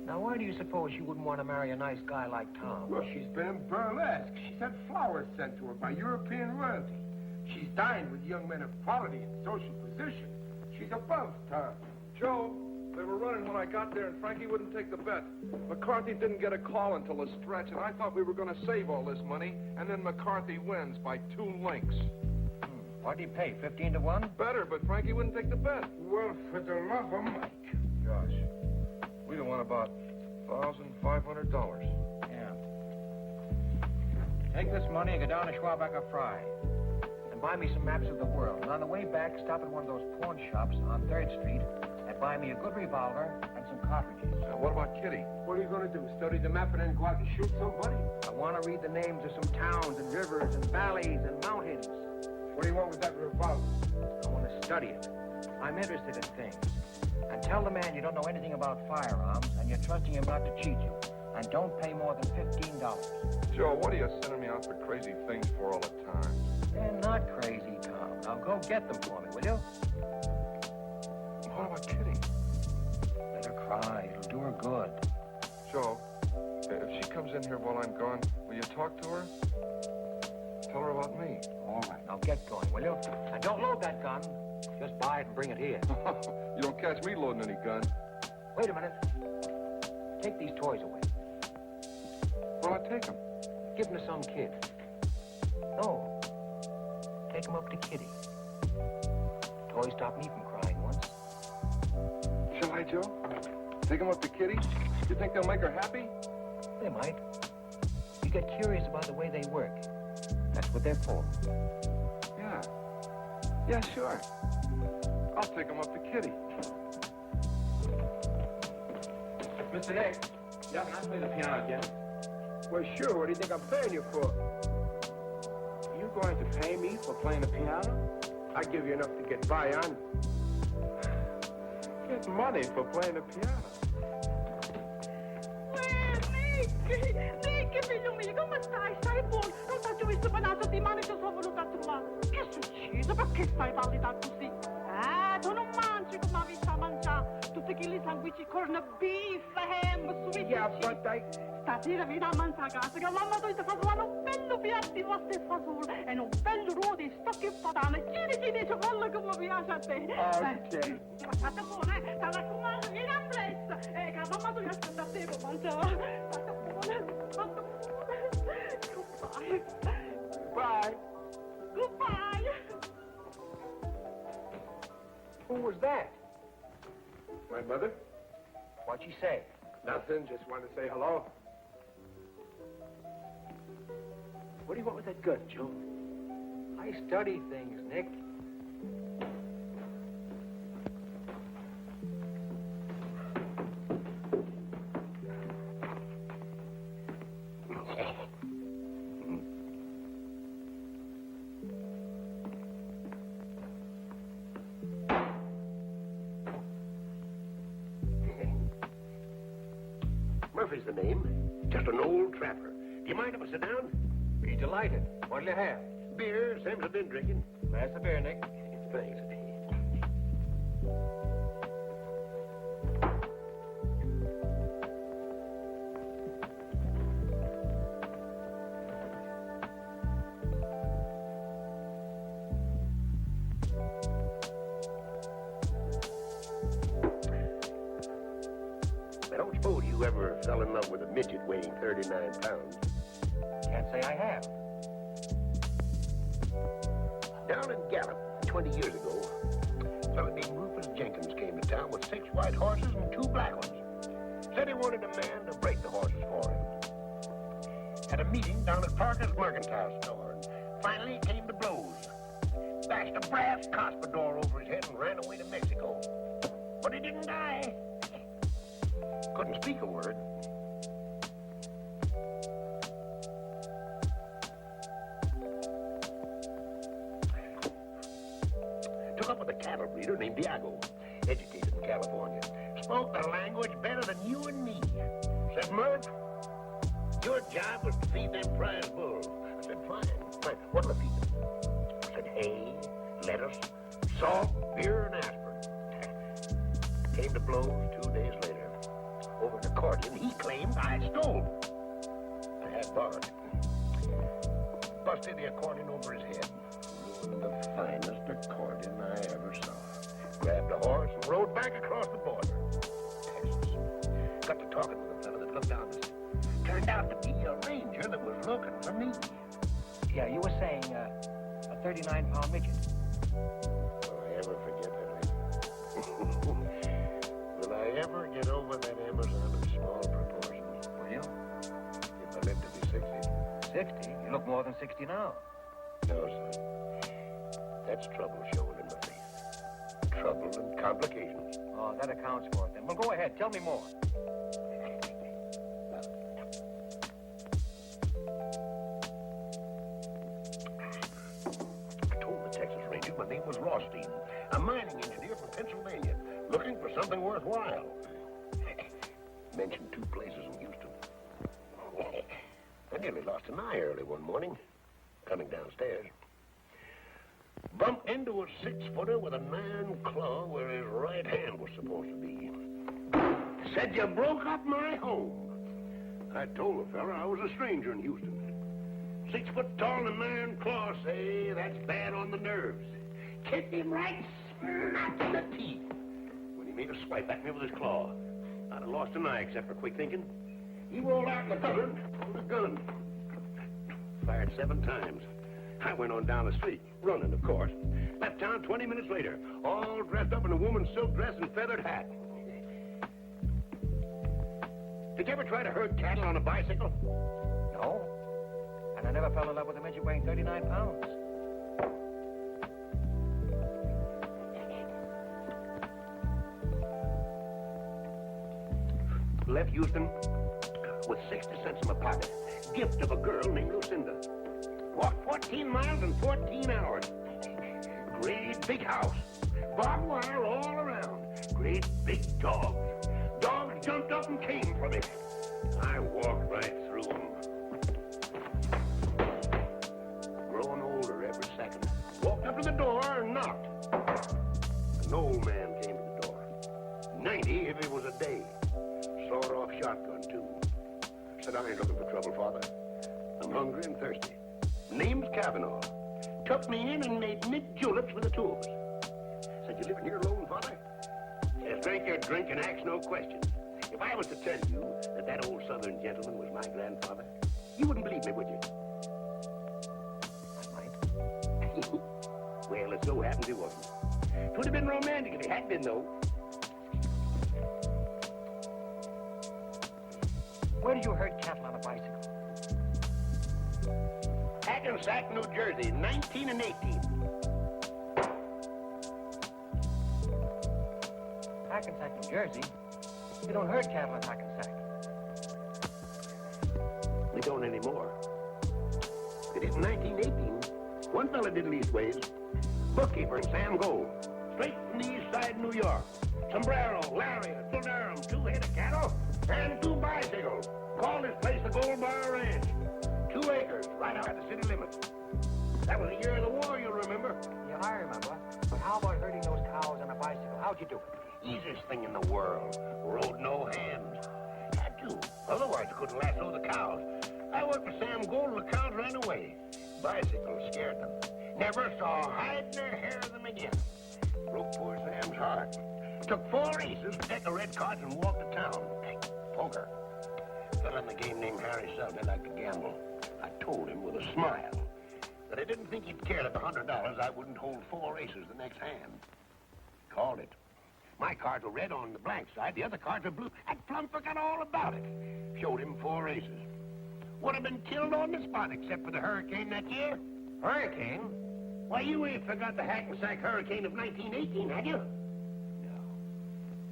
now why do you suppose she wouldn't want to marry a nice guy like Tom? Well, she's been in burlesque. She's had flowers sent to her by European royalty. She's dined with young men of quality and social position. She's above Tom. Joe, they were running when I got there, and Frankie wouldn't take the bet. McCarthy didn't get a call until the stretch, and I thought we were going to save all this money, and then McCarthy wins by 2 links. What did he pay, 15 to 1? Better, but Frankie wouldn't take the bet. Well, for the love of Mike. Gosh, we'd have won about $1,500. Yeah. Take this money and go down to Schwabacher Fry. And buy me some maps of the world. And on the way back, stop at one of those pawn shops on 3rd Street and buy me a good revolver and some cartridges. What about Kitty? What are you going to do, study the map and then go out and shoot somebody? I want to read the names of some towns and rivers and valleys and mountains. What do you want with that revolver? I want to study it. I'm interested in things. And tell the man you don't know anything about firearms and you're trusting him not to cheat you. And don't pay more than $15. Joe, what are you sending me out for crazy things for all the time? They're not crazy, Tom. Now go get them for me, will you? What about Kitty? Let her cry. It'll do her good. Joe, if she comes in here while I'm gone, will you talk to her? Tell her about me. All right, now get going, will you? And don't load that gun. Just buy it and bring it here. You don't catch me loading any gun. Wait a minute. Take these toys away. Well, I take them. Give them to some kid. No. Take them up to Kitty. Toys stopped me from crying once. Shall I, Joe? Take them up to Kitty? You think they'll make her happy? They might. You get curious about the way they work. That's what they're for. Yeah. Yeah, sure. I'll take them up to Kitty. Mr. Nick, yeah, can I play the piano again? Well, sure. What do you think I'm paying you for? You going to pay me for playing the piano? I give you enough to get by on. Get money for playing the piano. Nick, figlio mio, come stai? Stai buono? Non ti ho visto panato di mani, ti sono venuta a trovare. Che è successo? Perché stai pallida così? Tu non mangi come avevi a mangiare. Tutti quelli sanguici, corn beef, ham, sweet Yeah, but Stasera vieni a mangiare a casa, che mamma ti fa fare un bello piatto di pasta e fagioli e un bello ruolo di stocchi e patane. Giri, c'è quello che mi piace a te. Ok. State buone, ti raccomando, vieni a presto. Che mamma ti aspetta a te per mangiare. State buone, state buone. Goodbye. Bye. Goodbye. Who was Who's that? My mother? What'd she say? Nothing, just wanted to say hello. What do you want with that gun, Joe? I study things, Nick. Murphy's the name. Just an old trapper. Do you mind if I sit down? Be delighted. What'll you have? Beer, same as I've been drinking. Pass the beer, Nick. Thanks. I don't suppose you ever fell in love with a midget weighing 39 pounds. Can't say I have. Down in Gallup, 20 years ago, a fellow named Rufus Jenkins came to town with 6 white horses and 2 black ones. Said he wanted a man to break the horses for him. Had a meeting down at Parker's mercantile store, and finally it came to blows. Bashed a brass cuspidor over his head and ran away to Mexico. But he didn't die. Couldn't speak a word. Took up with a cattle breeder named Diago, educated in California. Spoke the language better than you and me. Said, Murph, your job was to feed them prize bulls. I said, fine. What'll I feed them? I said, hay, lettuce, salt, beer, and aspirin. Came to blows 2 days later. Over an accordion he claimed I stole. I had borrowed it. Busted the accordion over his head. Ruined the finest accordion I ever saw. Grabbed a horse and rode back across the border. Texas. Got to talking with a fellow that looked honest. Turned out to be a ranger that was looking for me. Yeah, you were saying a 39-pound midget. Will I ever forget that? Will I ever get over that Amazon of small proportions? Will you? If I live to be 60. 60? You look more than 60 now. No, son. That's trouble showing in my face. Trouble and complications. Oh, that accounts for it then. Well, go ahead. Tell me more. I told the Texas Ranger my name was Rothstein, a mining engineer from Pennsylvania, looking for something worthwhile. Mentioned 2 places in Houston. I nearly lost an eye early one morning, coming downstairs. Bumped into a 6-footer with a 9 claw where his right hand was supposed to be. Said, you broke up my home. I told the fella I was a stranger in Houston. 6 foot tall and 9 claw, say, that's bad on the nerves. Kicked him right smack in the teeth when he made a swipe at me with his claw. I'd have lost an eye except for quick thinking. He rolled out in the cupboard with a gun. Fired 7 times. I went on down the street, running, of course. Left town 20 minutes later, all dressed up in a woman's silk dress and feathered hat. Did you ever try to herd cattle on a bicycle? No. And I never fell in love with a midget weighing 39 pounds. Left Houston with 60 cents in my pocket. Gift of a girl named Lucinda. Walked 14 miles in 14 hours. Great big house. Barbed wire all around. Great big dogs. Dogs jumped up and came for me. I walked right through them. Growing older every second. Walked up to the door and knocked. An old man came to the door. 90 if it was a day. Sawed-off shotgun, too. Said, I ain't looking for trouble, Father. I'm hungry and thirsty. Name's Kavanaugh. Took me in and made mid-juleps with the 2 of us. Said, you living here alone, Father? Says, drink your drink and ask no questions. If I was to tell you that that old Southern gentleman was my grandfather, you wouldn't believe me, would you? I might. Well, it so happens he wasn't. It would have been romantic if it had been, though. Where did you herd cattle on a bicycle? Hackensack, New Jersey, 19 and 18. Hackensack, New Jersey? You don't herd cattle in Hackensack. We don't anymore. It is 1918. One fella did leastways. Bookkeeper in Sam Gold. Straight from the east side of New York. Sombrero, lariat, full Durham, 2 head of cattle, and 2 bicycles. Called his place the Gold Bar Ranch. 2 acres, right out the city limits. That was the year of the war, you'll remember. Yeah, I remember. But how about herding those cows on a bicycle? How'd you do it? Easiest thing in the world. Rode no hands. Had to. Otherwise, you couldn't lasso the cows. I worked for Sam Gold and the cows ran away. Bicycles scared them. Never saw hide nor hair of them again. Broke poor Sam's heart. Took 4 aces to take the red cards and walk to town. Poker. Fella in the game named Harry Selden liked to gamble. I told him with a smile that I didn't think he'd care that the $100 I wouldn't hold 4 aces the next hand. Called it. My cards were red on the blank side, the other cards were blue. And plumb forgot all about it. Showed him 4 aces. Would have been killed on the spot except for the hurricane that year. Hurricane? Why, you ain't forgot the Hackensack hurricane of 1918, had you? No.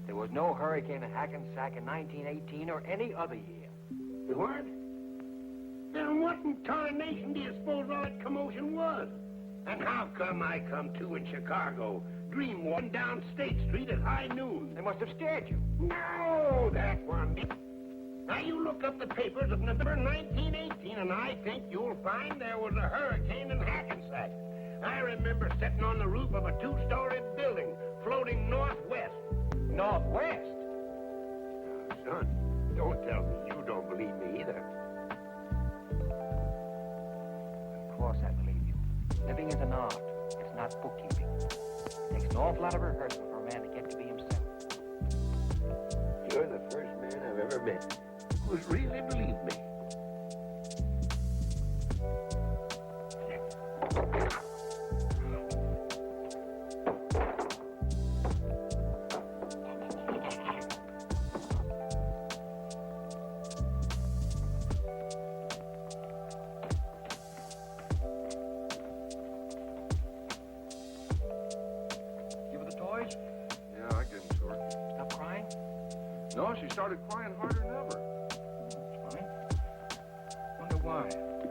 There was no hurricane in Hackensack in 1918 or any other year. There weren't? Then what in tarnation do you suppose all that commotion was? And how come I come to in Chicago, dream walking down State Street at high noon? They must have scared you. No, that one didn't. Now, you look up the papers of November 1918, and I think you'll find there was a hurricane in Hackensack. I remember sitting on the roof of a 2-story building, floating northwest. Northwest? Son, don't tell me you don't believe me either. Of course I believe you. Living is an art. It's not bookkeeping. It takes an awful lot of rehearsal for a man to get to be himself. You're the first man I've ever met who's really believed me. Give her the toys? Yeah, I get into her. Stop crying? No, she started crying harder than ever. Funny. Wonder why.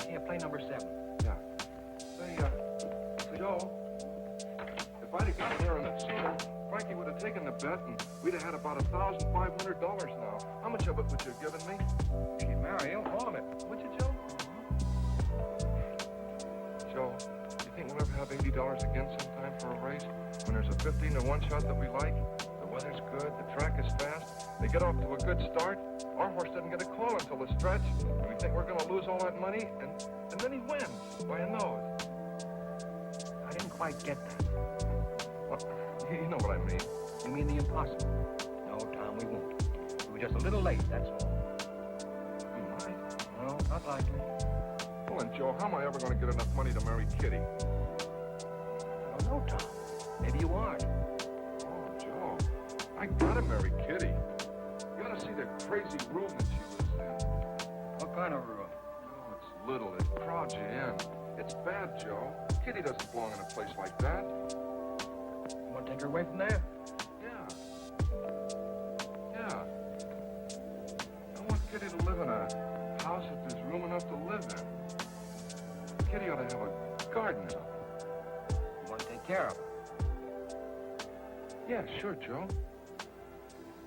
Here, play number 7. Yeah. Say, Joe, if I'd have gotten her on that single, Frankie would have taken the bet, and we'd have had about $1,500 now. How much of it would you have given me? She'd marry you, all of it. Would you, Joe? Joe, you think we'll ever have $80 again sometime for a race? When there's a 15-to-1 shot that we like, the weather's good, the track is fast, they get off to a good start, our horse doesn't get a call until the stretch, and we think we're going to lose all that money, and then he wins by a nose. I didn't quite get that. Well, you know what I mean. You mean the impossible? No, Tom, we won't. We were just a little late, that's all. We might. No, not likely. Well, and Joe, how am I ever going to get enough money to marry Kitty? I don't know, Tom. Maybe you aren't. Oh, Joe, I gotta marry Kitty. You ought to see the crazy room that she lives in. What kind of room? Oh, it's little. It crowds you in. It's bad, Joe. Kitty doesn't belong in a place like that. You want to take her away from there? Yeah. Yeah. I want Kitty to live in a house that there's room enough to live in. Kitty ought to have a garden in it. You want to take care of her? Yeah, sure, Joe.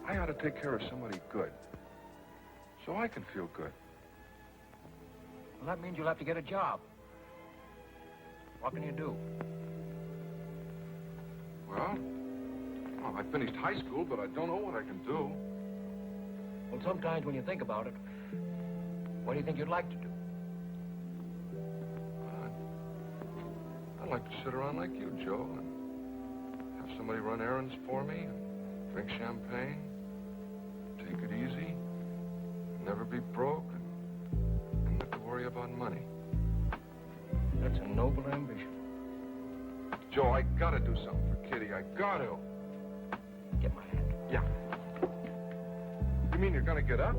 I ought to take care of somebody good. So I can feel good. Well, that means you'll have to get a job. What can you do? Well, I finished high school, but I don't know what I can do. Well, sometimes when you think about it, what do you think you'd like to do? I'd like to sit around like you, Joe, and have somebody run errands for me, and drink champagne, take it easy, never be broke, and not to worry about money. That's a noble ambition. Joe, Joe, I gotta do something for Kitty. I got to. Get my hand. Yeah. You mean you're gonna get up?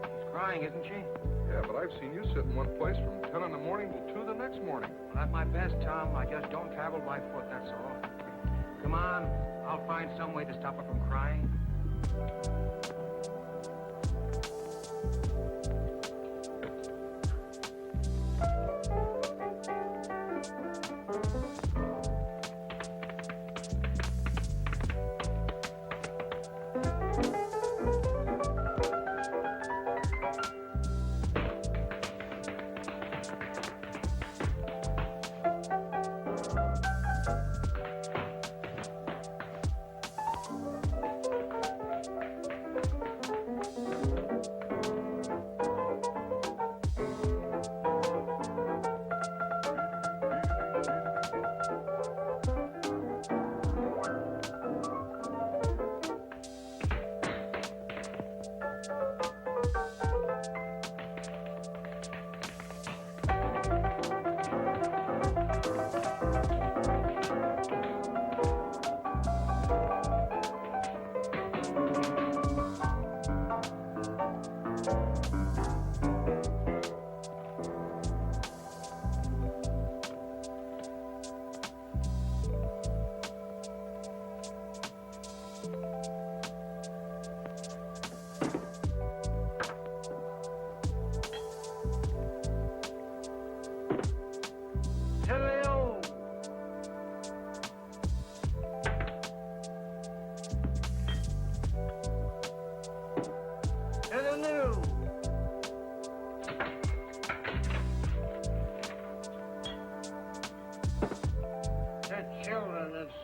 She's crying, isn't she? Yeah, but I've seen you sit in one place from 10 in the morning till 2 the next morning. Well, at my best, Tom, I just don't travel by foot, that's all. Come on, I'll find some way to stop her from crying.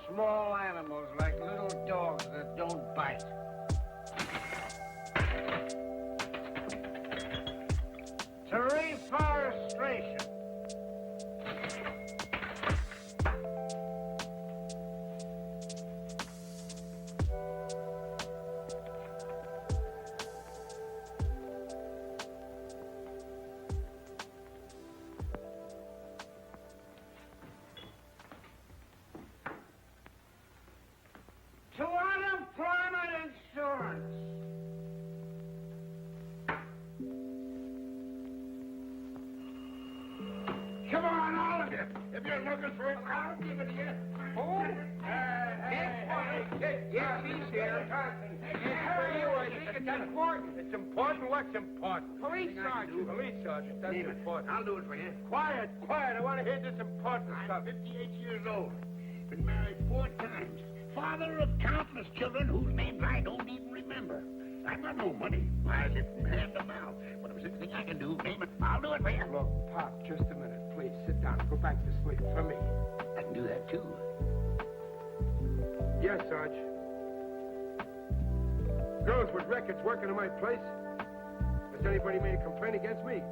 Small animals like little dogs that don't bite. To reforestation. To unemployment insurance. Come on, all of you. If you're looking for it, I'll give it to you. Oh, Yeah, he's here. It's important. It's important. What's important? Police sergeant. Police sergeant. That's important. I'll do it for you. Quiet, quiet. I want to hear this important stuff. I'm 58 years old. Been married 4 times. Father of countless children whose names I don't even remember. I've got no money. I live from hand to mouth. But if there's anything I can do, name it. I'll do it for you. Look, Pop, just a minute. Please, sit down. Go back to sleep for me. I can do that, too. Yes, Sarge. Girls with records working in my place. Has anybody made a complaint against me?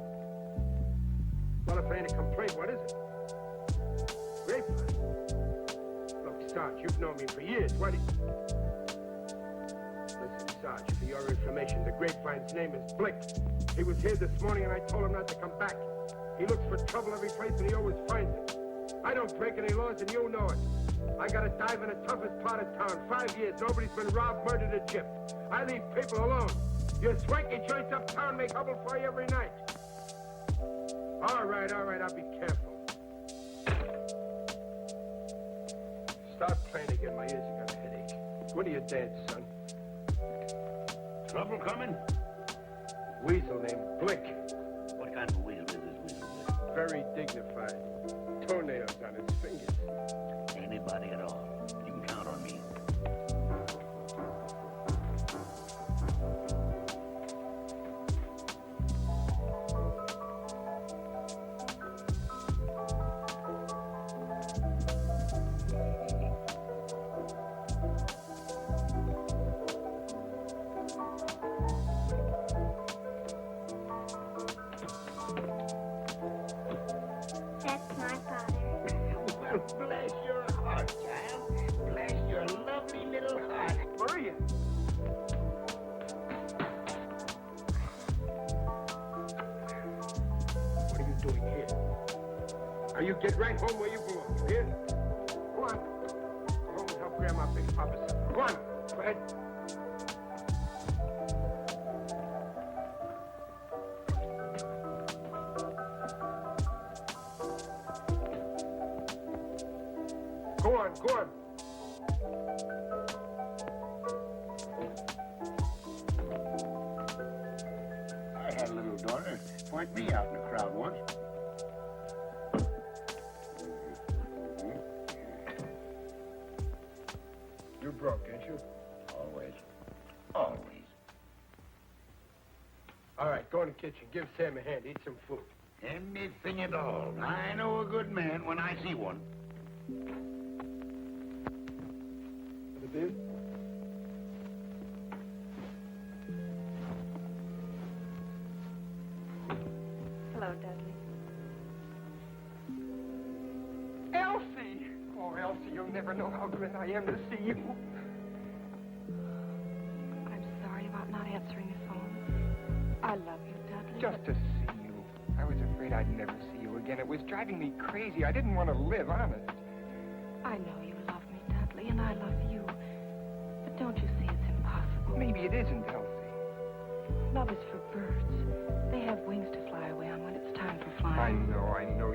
Well, if it ain't a complaint, what is it? Grapevine. Look, Sarge, you've known me for years. What do you... Listen, Sarge, for your information, the Grapevine's name is Blick. He was here this morning and I told him not to come back. He looks for trouble every place and he always finds it. I don't break any laws and you know it. I gotta dive in the toughest part of town. 5 years, nobody's been robbed, murdered, or gypped. I leave people alone. Your swanky joints uptown make trouble for you every night. All right, I'll be careful. Start playing again, my ears are gonna headache. What do you dance, son? Trouble coming? Weasel named Blick. What kind of a weasel is this weasel? Very dignified. Toenails on his fingers. Anybody at all. You can count on me. That's my father. Well, bless your heart, child. Bless your lovely little heart. Maria. What are you doing here? Now you get right home where you belong, you hear? Go on, Papa something. Go on. Go ahead. Go on, go on. I had a little daughter point me out in a crowd once. You're broke, ain't you? Always. Always. All right, go in the kitchen. Give Sam a hand. Eat some food. Anything at all. I know a good man when I see one. The bill? Hello, Dudley. Elsie! Oh, Elsie, you'll never know how glad I am to see you. I'm sorry about not answering the phone. I love you, Dudley. Just to see you. I was afraid I'd never see you again. It was driving me crazy. I didn't want to live, honest. I know you love me, Dudley, and I love you. But don't you see it's impossible? Maybe it isn't, Elsie. Love is for birds. They have wings to fly away on when it's time for flying. I know.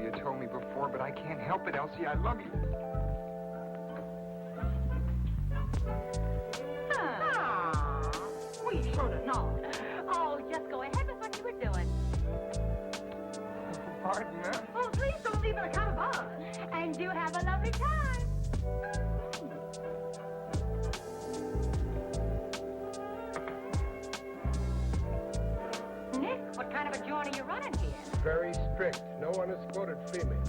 You told me before, but I can't help it, Elsie. I love you. We should have known. Oh, just go ahead with what you were doing. Pardon, huh? Oh, please don't leave an account of us. And you have a lovely time. Nick, what kind of a joint are you running here? Very strict. No unescorted female.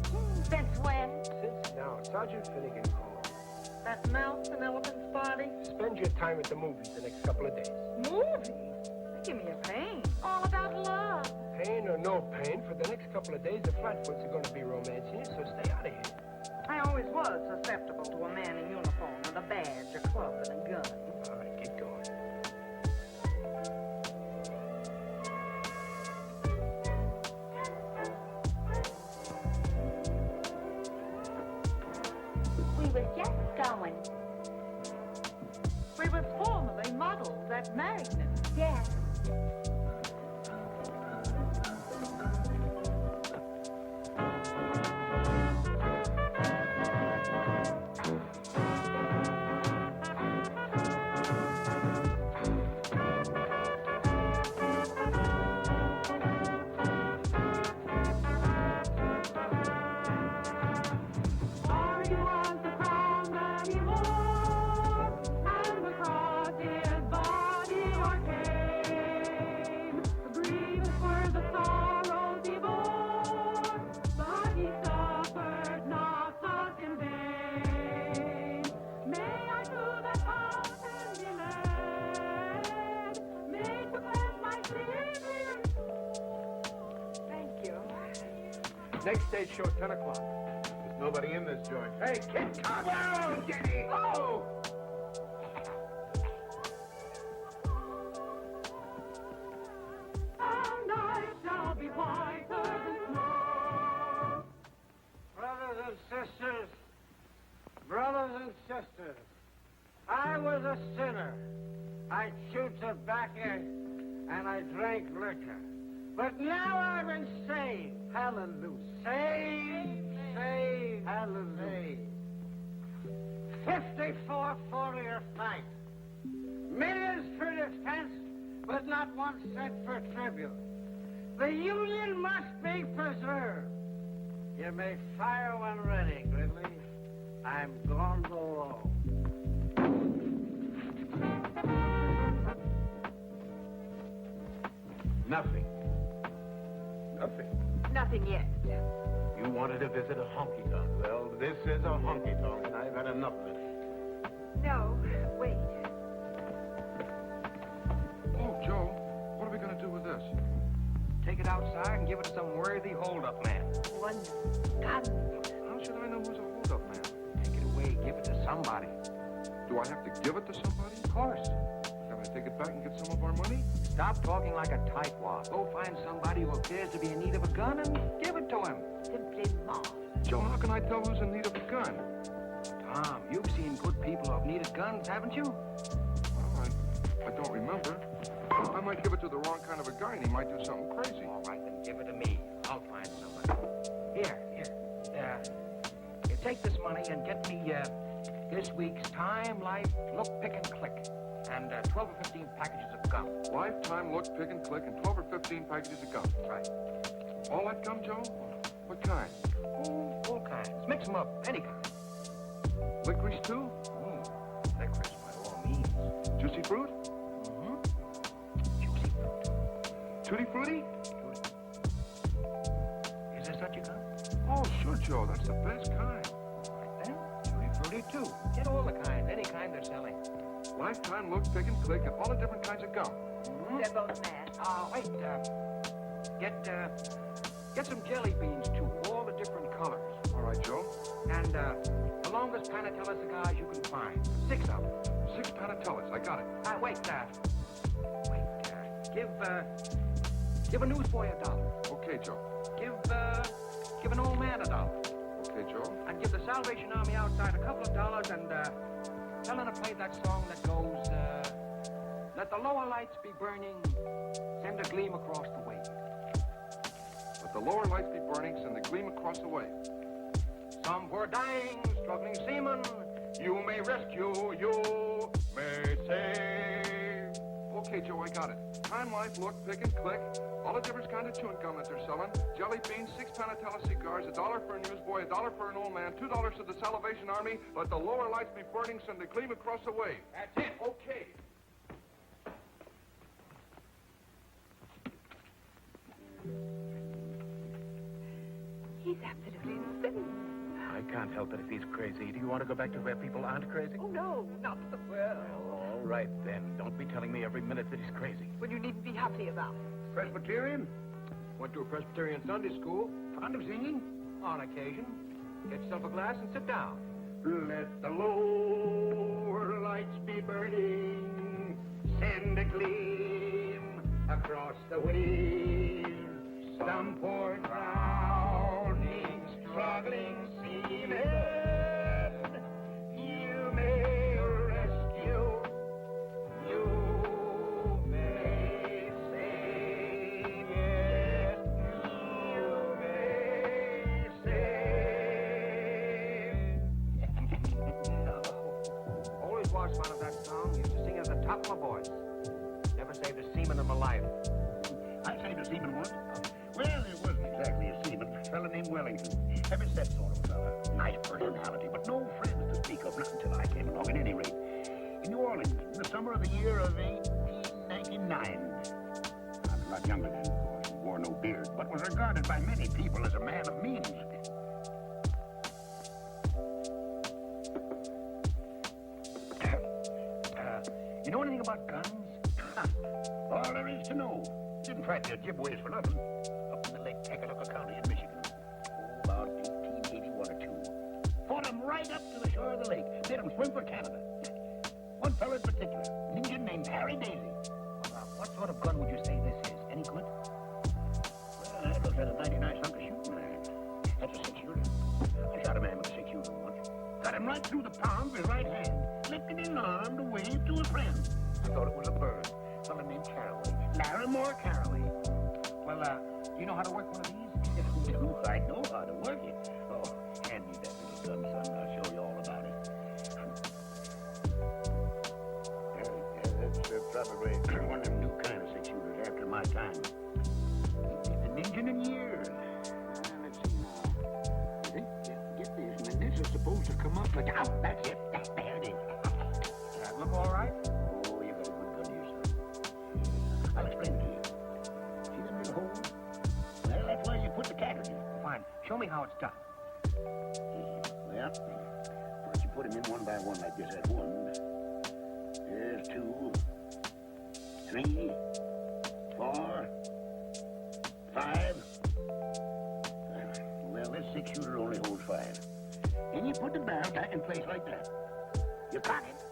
Since when? Since now, Sergeant Finnegan called. That mouse and elephant's body? Spend your time at the movies the next couple of days. Movies? They give me a pain. All about love. Pain or no pain, for the next couple of days, the Flatfoots are going to be romancing you, so stay out of here. I always was susceptible to a man in uniform with a badge, a club, and a gun. All right, get going. We was just going. We was formerly models at Magnum. Yes. Next stage show at 10 o'clock. There's nobody in this joint. Hey, kid, come on, Jenny! Oh! And I shall be whiter than snow. Brothers and sisters, I was a sinner. I chewed tobacco and I drank liquor. But now I'm insane. Hallelujah. Saved, hallelujah. 54 four-year fight. Millions for defense, but not 1 cent for tribute. The Union must be preserved. You may fire when ready, Gridley. I'm gone below. Nothing. Nothing. Nothing yet. You wanted to visit a honky-tonk. Well, this is a honky-tonk, and I've had enough of it. No, wait. Oh, Joe, what are we going to do with this? Take it outside and give it to some worthy hold-up man. One gun. How should I know who's a hold-up man? Take it away, give it to somebody. Do I have to give it to somebody? Of course. Can I take it back and get some of our money? Stop talking like a tightwad. Go find somebody who appears to be in need of a gun and give it to him. Simply mob. Joe, how can I tell who's in need of a gun? Tom, you've seen good people who have needed guns, haven't you? Well, I don't remember. I might give it to the wrong kind of a guy, and he might do something crazy. All right, then give it to me. I'll find someone. Here. You take this money and get me this week's Time, Life, Look, Pick, and Click, and 12 or 15 packages of gum. Lifetime, Look, Pick, and Click, and 12 or 15 packages of gum. Right. All that gum, Joe? What kind? Oh, all kinds. Mix them up, any kind. Licorice, too? Licorice, by all means. Juicy fruit? Juicy fruit. Tutti frutti? Is there such a gun? Oh, sure, Joe. That's the best kind. All right, then. Tutti frutti, too. Get all the kinds, any kind they're selling. Lifetime, Look, Pick, and Click, and all the different kinds of gum. They're both mad. Wait, get some jelly beans, too, all the different colors. All right, Joe. And, the longest Panatella cigars you can find. 6 of them. 6 Panatellas. I got it. Give a newsboy $1. Okay, Joe. Give an old man $1. Okay, Joe. And give the Salvation Army outside a couple of dollars and, tell them to play that song that goes, let the lower lights be burning, send a gleam across the wave. Let the lower lights be burning, send the gleam across the wave. Some poor dying, struggling seaman, you may rescue, you may save. Okay, Joe, I got it. Time, Life, Look, Pick, and Click. All the different kinds of chewing gum that they're selling. Jelly beans, 6 Panatella cigars, $1 for a newsboy, $1 for an old man, $2 to the Salvation Army. Let the lower lights be burning, send the gleam across the wave. That's it. Okay. He's absolutely insane. I can't help it if he's crazy. Do you want to go back to where people aren't crazy? Oh, no, not the world. All right, then. Don't be telling me every minute that he's crazy. Well, you needn't be happy about it. Presbyterian? Went to a Presbyterian Sunday school. Fond of singing? On occasion. Get yourself a glass and sit down. Let the lower lights be burning. Send a gleam across the wave. Some poor drowning, struggling seaman, you may rescue, you may save, yes, you may save. No. Always was fond of that song. Used to sing it at the top of my voice. Never saved a seaman in my life. I saved a seaman once. Well, it wasn't exactly a seaman. A fella named Wellington. Heavy set sort of fella. Nice personality, but no friends to speak of, not until I came along, at any rate. In New Orleans, in the summer of the year of 1899. I was a lot younger then, of course, and wore no beard, but was regarded by many people as a man of means. You know anything about guns? All there is to know. Didn't fight their jibways for nothing. Up in the Lake Tecoloca County in Michigan. Oh, about 1881 or 2. Fought them right up to the shore of the lake. Made them swim for Canada. One fellow in particular, an Indian named Harry Daisy. What sort of gun would you say this is? Any good? Well, that looks like a 99 hunk of shooting iron. That's a 6-shooter. I shot a man with a 6-shooter once. Got him right through the palm of his right hand. Lifted his arm to wave to a friend. I thought it was a bird. A fellow named Caraway. Larimore Caraway. Well, do you know how to work one of these? I know how to work it. Oh, hand me that little gun, son. I'll show you all about it. That's probably one of them new kind of 6-shooters after my time. An engine in years. Let's see now. I think, get this, and this is supposed to come up like, oh, that's it. There it is. Does that look all right? Oh, you got a good gun here, son. I'll explain it to you. See them little holes? Well, that's where you put the cartridges. Fine. Show me how it's done. Well, first you put them in one by one like this. That's 1. There's 2, 3, 4, 5. Well, this 6-shooter only holds 5. Then you put the barrel back in place like that. You cock it.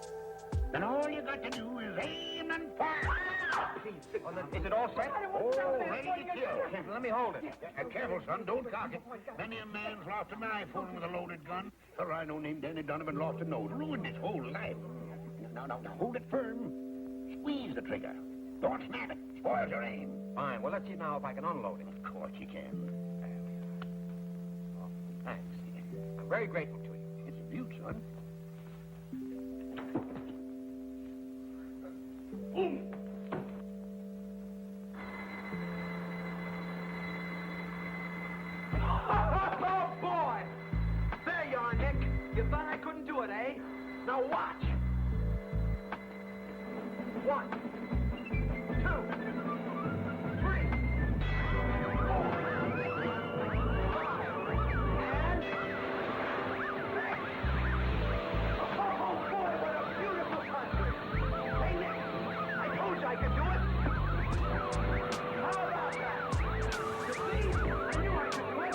Then all you got to do is aim and fire. Is it all set? Oh, ready to kill. Let me hold it. Careful, son, don't cock it. Many a man's lost an eye fooling with a loaded gun. Or I know named Danny Donovan lost a nose, ruined his whole life. Now, hold it firm. Squeeze the trigger. Don't snap it. Spoils your aim. Fine. Well, let's see now if I can unload it. Of course you can. Thanks. I'm very grateful to you. It's a beaut, son. Oh, boy! There you are, Nick. You thought I couldn't do it, eh? Now watch. 1, 2, 3, 4, 5, and 6. Oh, boy, what a beautiful concert. Hey, Nick, I told you I could do it. How about that? You see, I knew I could do it.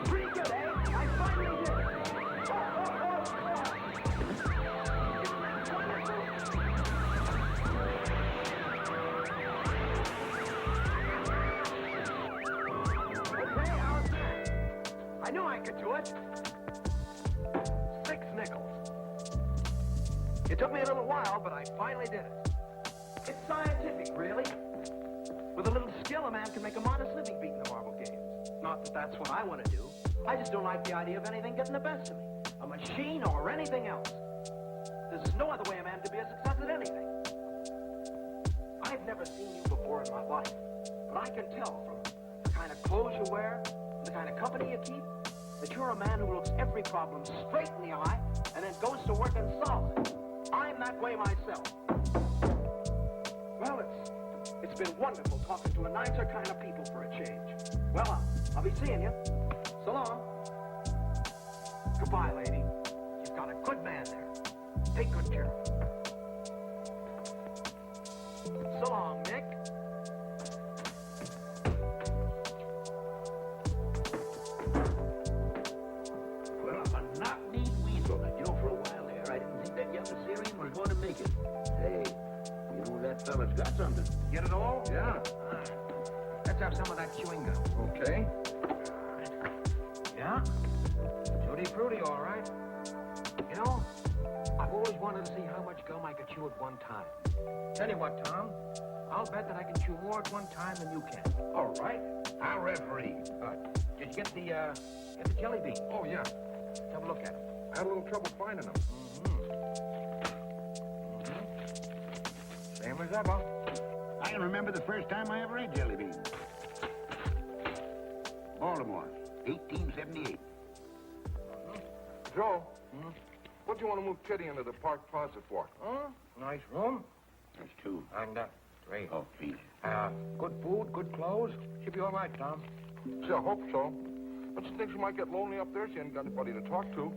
Pretty good, eh? I finally did it. Okay, how's that? I knew I could do it. 6 nickels. It took me a little while, but I finally did it. It's scientific, really. With a little skill, a man can make a modest living beating the marble games. Not that that's what I want to do. I just don't like the idea of anything getting the best of me. A machine or anything else. There's no other way a man could be a success at anything. I've never seen you before in my life, but I can tell from the kind of clothes you wear, and the kind of company you keep, that you're a man who looks every problem straight in the eye and then goes to work and solves it. I'm that way myself. Well, it's been wonderful talking to a nicer kind of people for a change. Well, I'll be seeing you. So long. Goodbye, lady. You've got a good man there. Take good care of him. So long, Nick. Well, I'm a knock-kneed weasel. You know, for a while there, I didn't think that young Syrian was going to make it. Hey, you know that fella's got something. Get it all? Yeah. Let's have some of that chewing gum. Okay. Yeah? Tutti frutti, all right. You know, I've always wanted to see how much gum I could chew at one time. Tell you what, Tom, I'll bet that I can chew more at one time than you can. All right. I'll referee. Did you get the jelly beans? Oh, yeah. Have a look at them. I had a little trouble finding them. Same as ever. I can remember the first time I ever ate jelly beans. Baltimore, 1878. Joe, what do you want to move Kitty into the park plaza for? Huh? Nice room. There's 2. And, great. Oh, please. Good food, good clothes. Should be all right, Tom. Gee, I hope so. But she thinks she might get lonely up there. She ain't got anybody to talk to.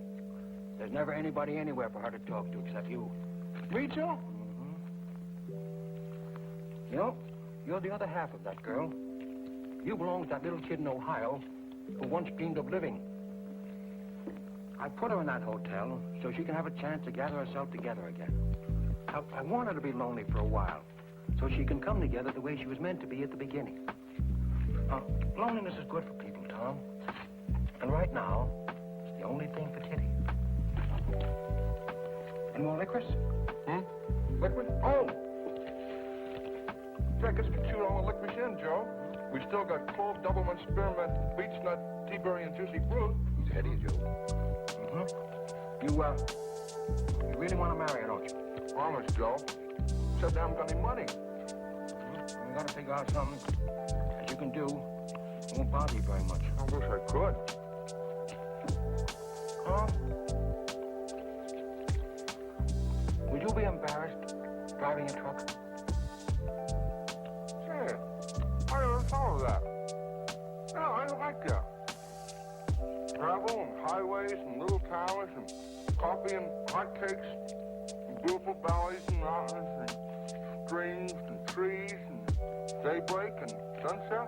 There's never anybody anywhere for her to talk to except you. Me, Joe? You know, you're the other half of that girl. You belong to that little kid in Ohio who once dreamed of living. I put her in that hotel so she can have a chance to gather herself together again. I want her to be lonely for a while so she can come together the way she was meant to be at the beginning. Loneliness is good for people, Tom. And right now, it's the only thing for Kitty. Any more licorice? Liquid? Oh! Gee, I guess we chewed all the licorice in, Joe. We still got clove, doublemint, spearmint, beech nut, tea berry, and juicy fruit. Steady, Joe. You really want to marry her, don't you? Promise, Joe. Except I haven't got any money. We got to figure out something that you can do. It won't bother you very much. I wish I could. Huh? Would you be embarrassed driving a truck? Gee, I never thought of that. No, I like that. Travel and highways and little towers and coffee and hot cakes and beautiful valleys and mountains and streams and trees and daybreak and sunset.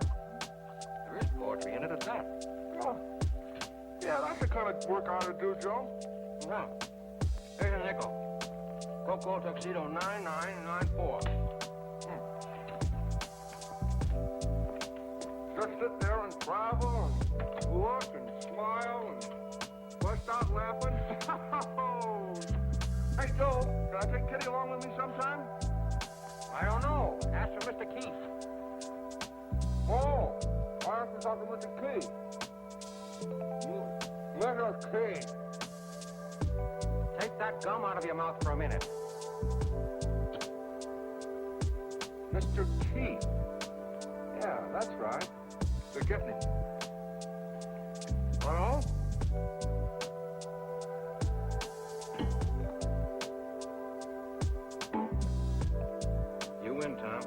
There is poetry in it at that. Oh, yeah, that's the kind of work I ought to do, Joe. Now, here's a nickel. Coco Tuxedo 9994. happened? Hey, Joe, can I take Kitty along with me sometime? I don't know. Ask for Mr. Keith. Oh, I have to talk to Mr. Keith. Mr. Keith. Take that gum out of your mouth for a minute. Mr. Keith. Yeah, that's right. Mr. Cagney. Hello? You win, Tom.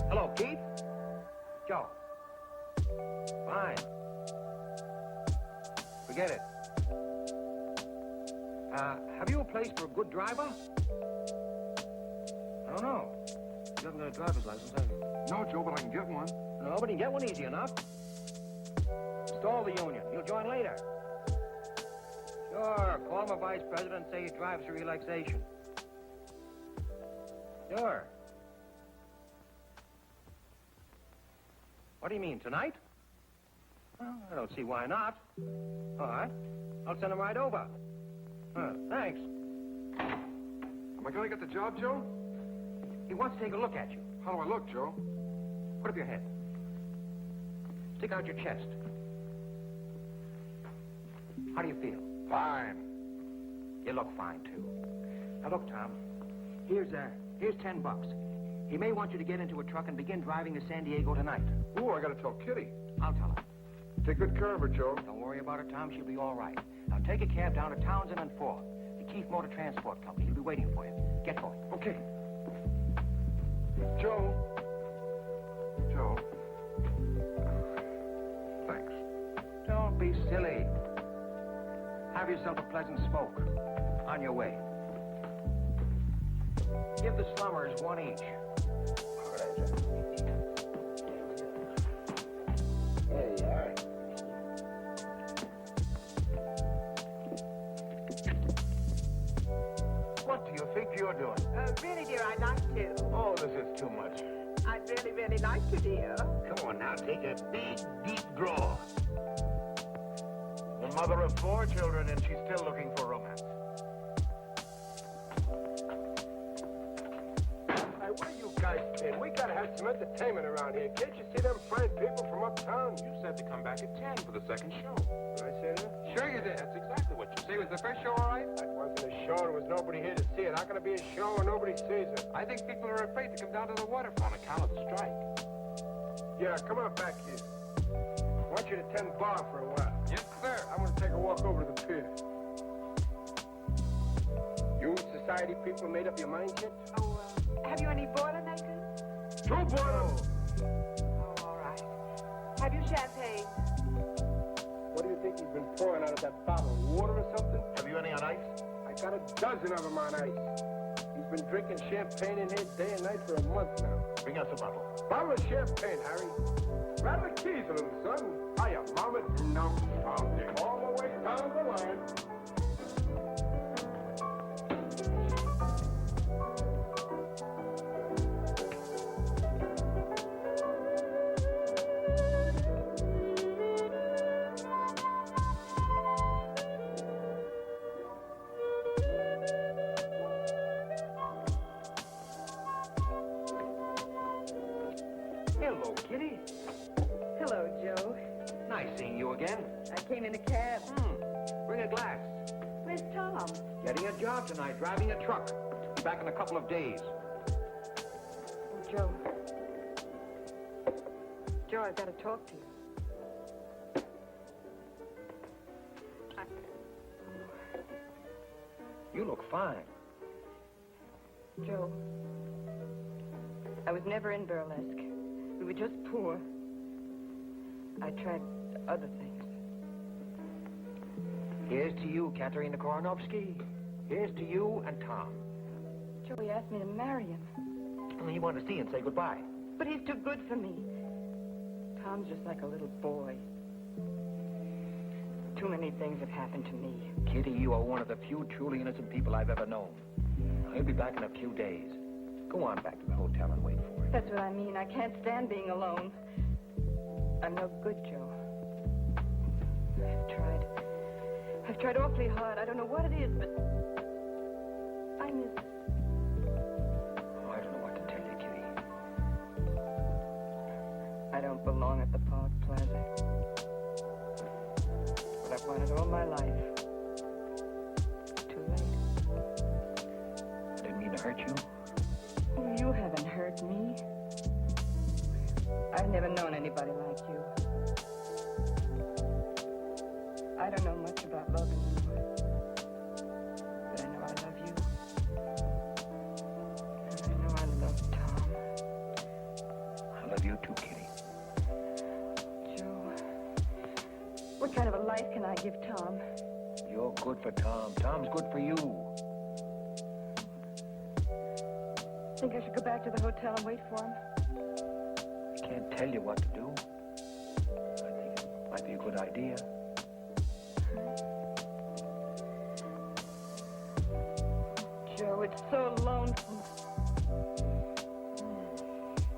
Hello, Keith? Joe. Fine. Forget it. Have you a place for a good driver? I don't know. You haven't got a driver's license, have you? No, Joe, but I can get one. No, but you can get one easy enough. Stall the union. You'll join later. Sure. Call my vice president and say he drives for relaxation. Sure. What do you mean, tonight? Well, I don't see why not. All right. I'll send him right over. Thanks. Am I going to get the job, Joe? He wants to take a look at you. How do I look, Joe? Put up your head. Stick out your chest. How do you feel? Fine. You look fine, too. Now, look, Tom. Here's $10. He may want you to get into a truck and begin driving to San Diego tonight. Ooh, I got to tell Kitty. I'll tell her. Take good care of her, Joe. Don't worry about her, Tom. She'll be all right. Now, take a cab down to Townsend and 4th. The Keith Motor Transport Company. He'll be waiting for you. Get going. Okay. Joe. Joe. Thanks. Don't be silly. Have yourself a pleasant smoke. On your way. Give the slummers one each. There you are. What do you think you're doing? Really, dear, I'd like to. Oh, this is too much. I'd really, really like to, dear. Come on now, take a big, deep draw. The mother of 4 children, and she's still looking for romance. Hey, where you guys been? We gotta have some entertainment around here. Can't you see them fine people from uptown? You said to come back at 10 for the second show. Did I say that? Sure you did. That's exactly what you said. Was the first show all right? That wasn't a show. There was nobody here to see it. How can it be a show when nobody sees it? I think people are afraid to come down to the waterfront on account of the strike. Yeah, come on back here. I want you to tend bar for a while. Yes, sir. I'm gonna take a walk over to the pier. You society people made up your mind yet? Oh, have you any Boilermakers? 2 boilers! Oh, all right. Have you champagne? What do you think he's been pouring out of that bottle? Water or something? Have you any on ice? I got a dozen of them on ice. He's been drinking champagne in here day and night for a month now. Bring us a bottle. Bottle of champagne, Harry. Rattle the keys, little son. Hiya, mama. No, all the way down the line. Hello, Kitty. Hello, Joe. Nice seeing you again. I came in a cab. Bring a glass. Where's Tom? Getting a job tonight, driving a truck. Be back in a couple of days. Oh, Joe. Joe, I've got to talk to you. You look fine. Joe, I was never in burlesque. We were just poor. I tried other things. Here's to you, Katerina Koronovsky. Here's to you and Tom. Joe, he asked me to marry him. He wanted to see you and say goodbye. But he's too good for me. Tom's just like a little boy. Too many things have happened to me. Kitty, you are one of the few truly innocent people I've ever known. He'll be back in a few days. Go on back to the hotel and wait for him. That's what I mean. I can't stand being alone. I'm no good, Joe. I've tried I've tried awfully hard. I don't know what it is, but I miss it. Oh, I don't know what to tell you, Kitty. I don't belong at the Park Plaza. But I've wanted all my life. Too late. I didn't mean to hurt you. You haven't hurt me. I've never known anybody like you. I don't know much about love anymore. But I know I love you. And I know I love Tom. I love you too, Kitty. Joe, what kind of a life can I give Tom? You're good for Tom. Tom's good for you. Think I should go back to the hotel and wait for him? I can't tell you what to do. I think it might be a good idea. Joe, it's so lonesome.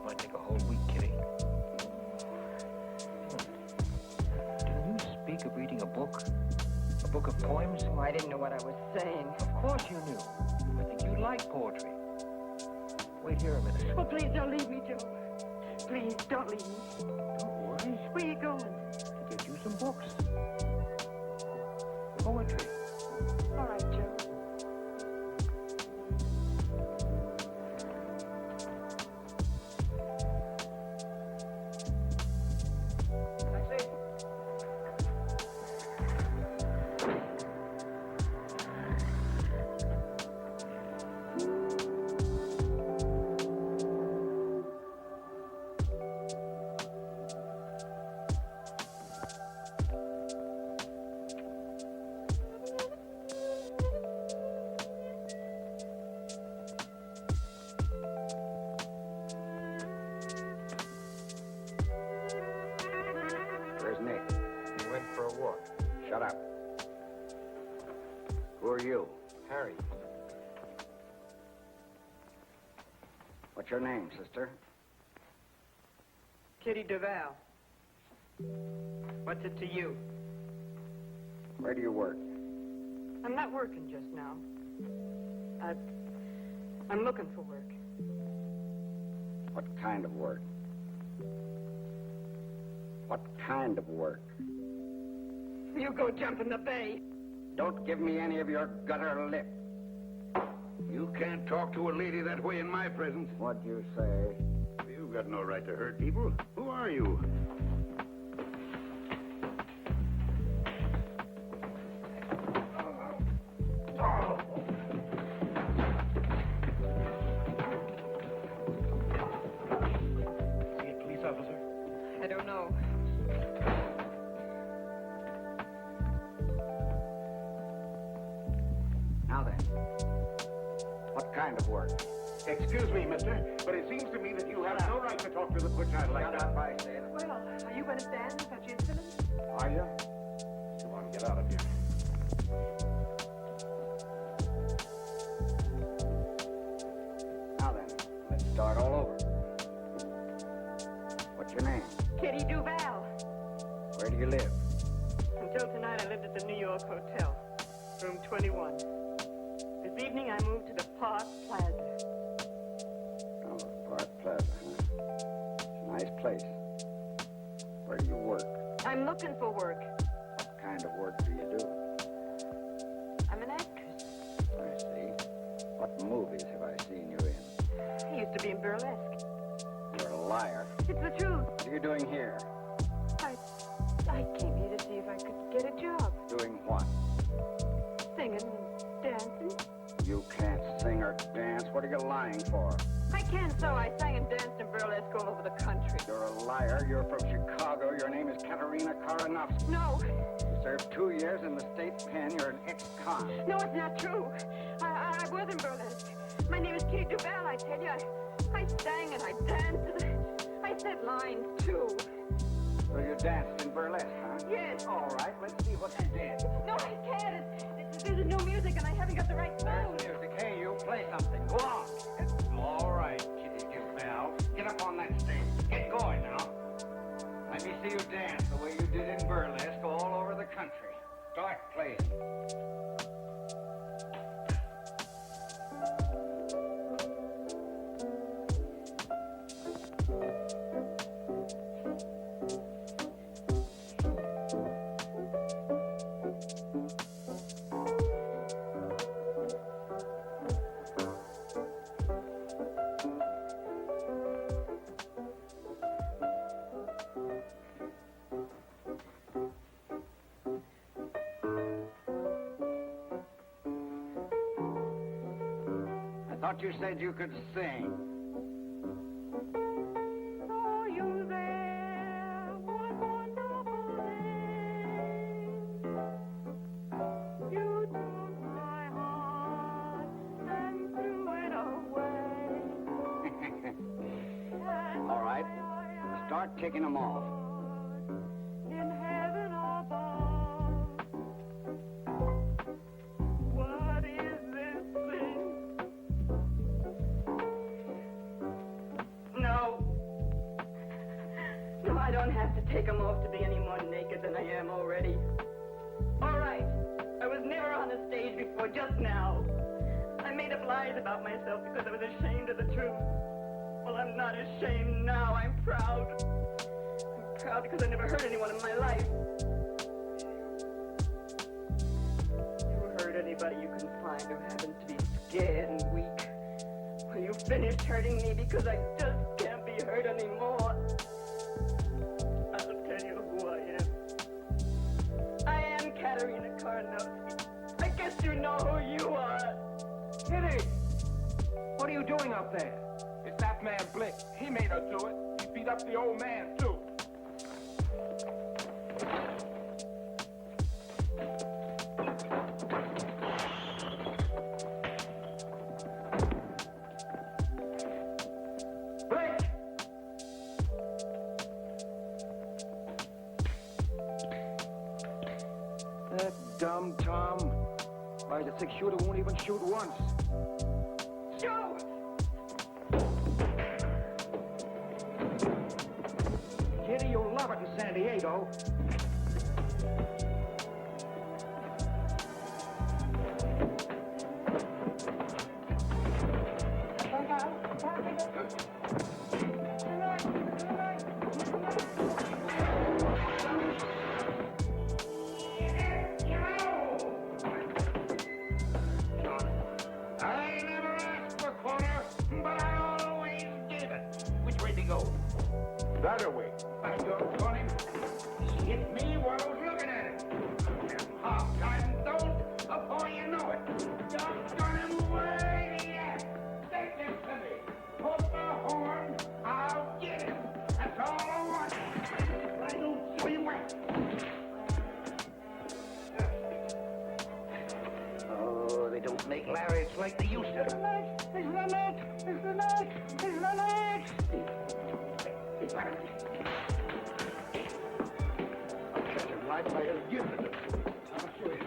Might take a whole week, Kitty. Didn't you speak of reading a book? A book of poems? Oh, I didn't know what I was saying. Of course you knew. I think you like poetry. Wait here a minute. Oh, please don't leave me, Joe. Please, don't leave me. Don't worry. Where are you going? To get you some books. Poetry. All right, Joe. Where's Nick? He went for a walk. Shut up. Who are you? Harry. What's your name, sister? Kitty Duval. What's it to you? Where do you work? I'm not working just now. I'm looking for work. What kind of work? What kind of work? You go jump in the bay. Don't give me any of your gutter lip. You can't talk to a lady that way in my presence. What'd you say? You've got no right to hurt people. Who are you? See a police officer? I don't know. Now then, what kind of work? Excuse me, mister, but it seems to me that you have no right to talk to the poor child like Shut that. up, I said. Well, are you going to stand in such insolence? Are you? Come on, get out of here. Now then, let's start all over. What's your name? Kitty Duval. Where do you live? Until tonight, I lived at the New York Hotel, room 21. This evening, I moved to the Park Plaza. Oh, Park Plaza, huh? It's a nice place. Where do you work? I'm looking for work. What kind of work do you do? I'm an actress. I see. What movies have I seen you in? I used to be in burlesque. You're a liar. It's the truth. What are you doing here? I came here to see if I could get a job. Doing what? Singing and dancing. You can't sing or dance. What are you lying for? I can, so I sang and danced in burlesque all over the country. You're a liar. You're from Chicago. Your name is Katerina Karanovsky. No. You served 2 years in the state pen. You're an ex-con. No, it's not true. I was in burlesque. My name is Kitty Duval, I tell you. I sang and I danced and I said lines, too. So you danced in burlesque, huh? Yes. All right, let's see what you did. No, I can't. There's no music and I haven't got the right tone. There's music. Hey, you play something. Go on. All right, Kitty Duval. Get up on that stage. Get going now. Let me see you dance the way you did in burlesque all over the country. Start playing. I thought you said you could sing. Are you there? What wonderful day? You took my heart and threw it away. All right. Start kicking them off. In heaven above. What is this thing? No. No, I don't have to take them off to be any more naked than I am already. All right. I was never on a stage before, just now. I made up lies about myself because I was ashamed of the truth. Well, I'm not ashamed now. I'm proud. I'm proud because I never hurt anyone in my life. You hurt anybody you can find who happens to be scared and weak. Well, you finished hurting me because I just can't be hurt anymore. I'll tell you who I am. I am Katerina Karnowski. I guess you know who you are. Kitty! What are you doing up there? It's that man Blick. He made her do it. He beat up the old man, too. Blick! That dumb Tom. Why, the six-shooter won't even shoot once. Shoot! Kitty, you'll love it in San Diego. I never asked for a quarter, but I always gave it. Which way to go? That way. I don't want him. He hit me while I was looking at him. Half time don't before you know it. Just got him way yeah. Take this to me. Put the horn, I'll get him. That's all I want. I don't show you where. Oh, they don't make lariats like they used to. It's the neck! It's the neck! It's the neck! Right by his gift. I'll show you.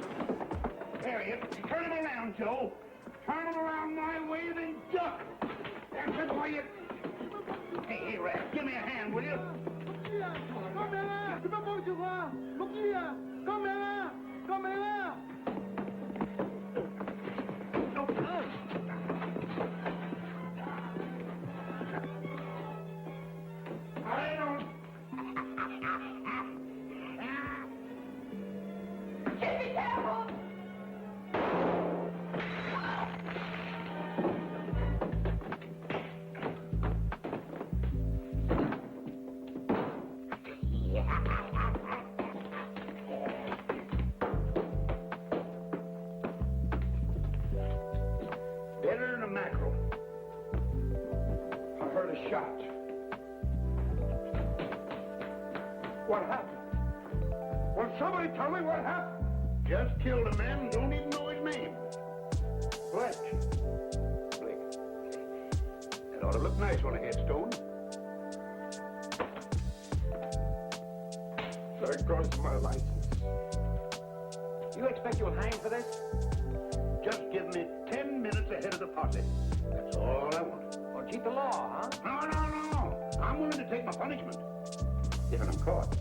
Harriet, turn him around, Joe. Turn him around my way, then duck. That's it, why you... Hey, Rat, give me a hand, will you? Come here! Tu peux pas tu vois? Come here! Come here! Come here! I don't... Just be careful! Better than a mackerel. I heard a shot. What happened? Will somebody tell me what happened? Just killed a man and don't even know his name. Blick. Blick. That ought to look nice on a headstone. There goes my license. You expect you'll hang for this? Just give me 10 minutes ahead of the posse. That's all I want. Or cheat the law, huh? No. I'm willing to take my punishment. If I'm caught.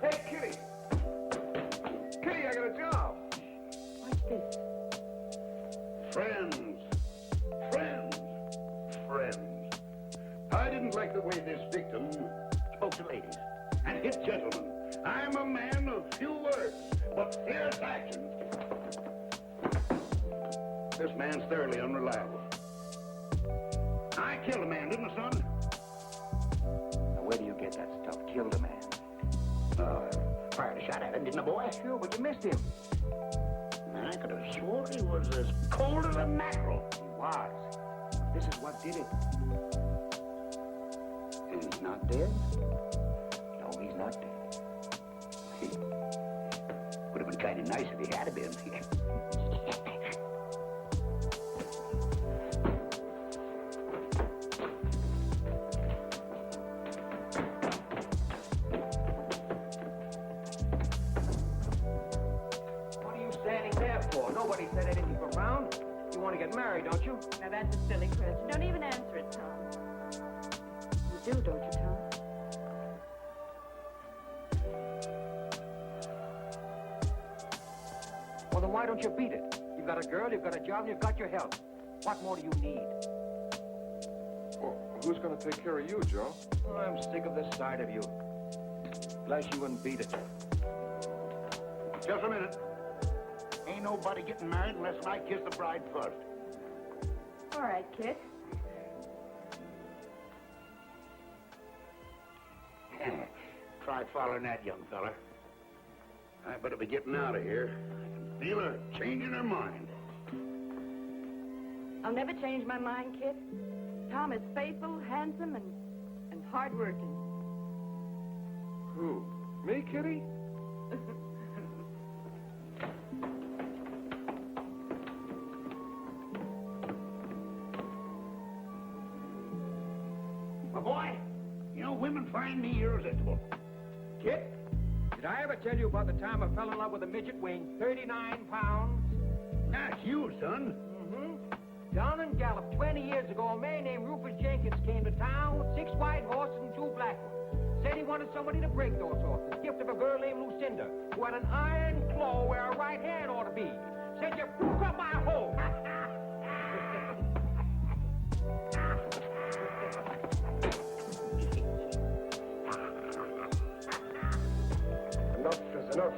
Hey, Kitty. Friends. I didn't like the way this victim spoke to ladies and hit gentlemen. I'm a man of few words, but fierce action. This man's thoroughly unreliable. I killed a man, didn't I, son? Now, where do you get that stuff? Killed a man. Fired a shot at him, didn't I, boy? Sure, but you missed him. I could have sworn he was as cold as a mackerel. He was. This is what did it. And he's not dead? No, he's not dead. Would have been kind of nice if he had been. What are you standing there for? Nobody said anything for round. You want to get married, don't you? Now that's a silly question. Don't even answer it, Tom. You do, don't you, Tom? Well, then why don't you beat it? You've got a girl, you've got a job, and you've got your health. What more do you need? Well, who's going to take care of you, Joe? Oh, I'm sick of this side of you. Bless you and beat it. Just a minute. Ain't nobody getting married unless I kiss the bride first. All right, kid. Try following that young fella. I better be getting out of here. I can feel her changing her mind. I'll never change my mind, kid. Tom is faithful, handsome, and hardworking. Who? Me, Kitty? My boy, you know, women find me irresistible. Kid, did I ever tell you about the time I fell in love with a midget weighing 39 pounds? That's you, son. Mm-hmm. Down in Gallup 20 years ago, a man named Rufus Jenkins came to town with 6 white horses and 2 black ones. Said he wanted somebody to break those horses. Gift of a girl named Lucinda, who had an iron claw where her right hand ought to be. Said you broke up my home. Enough is enough.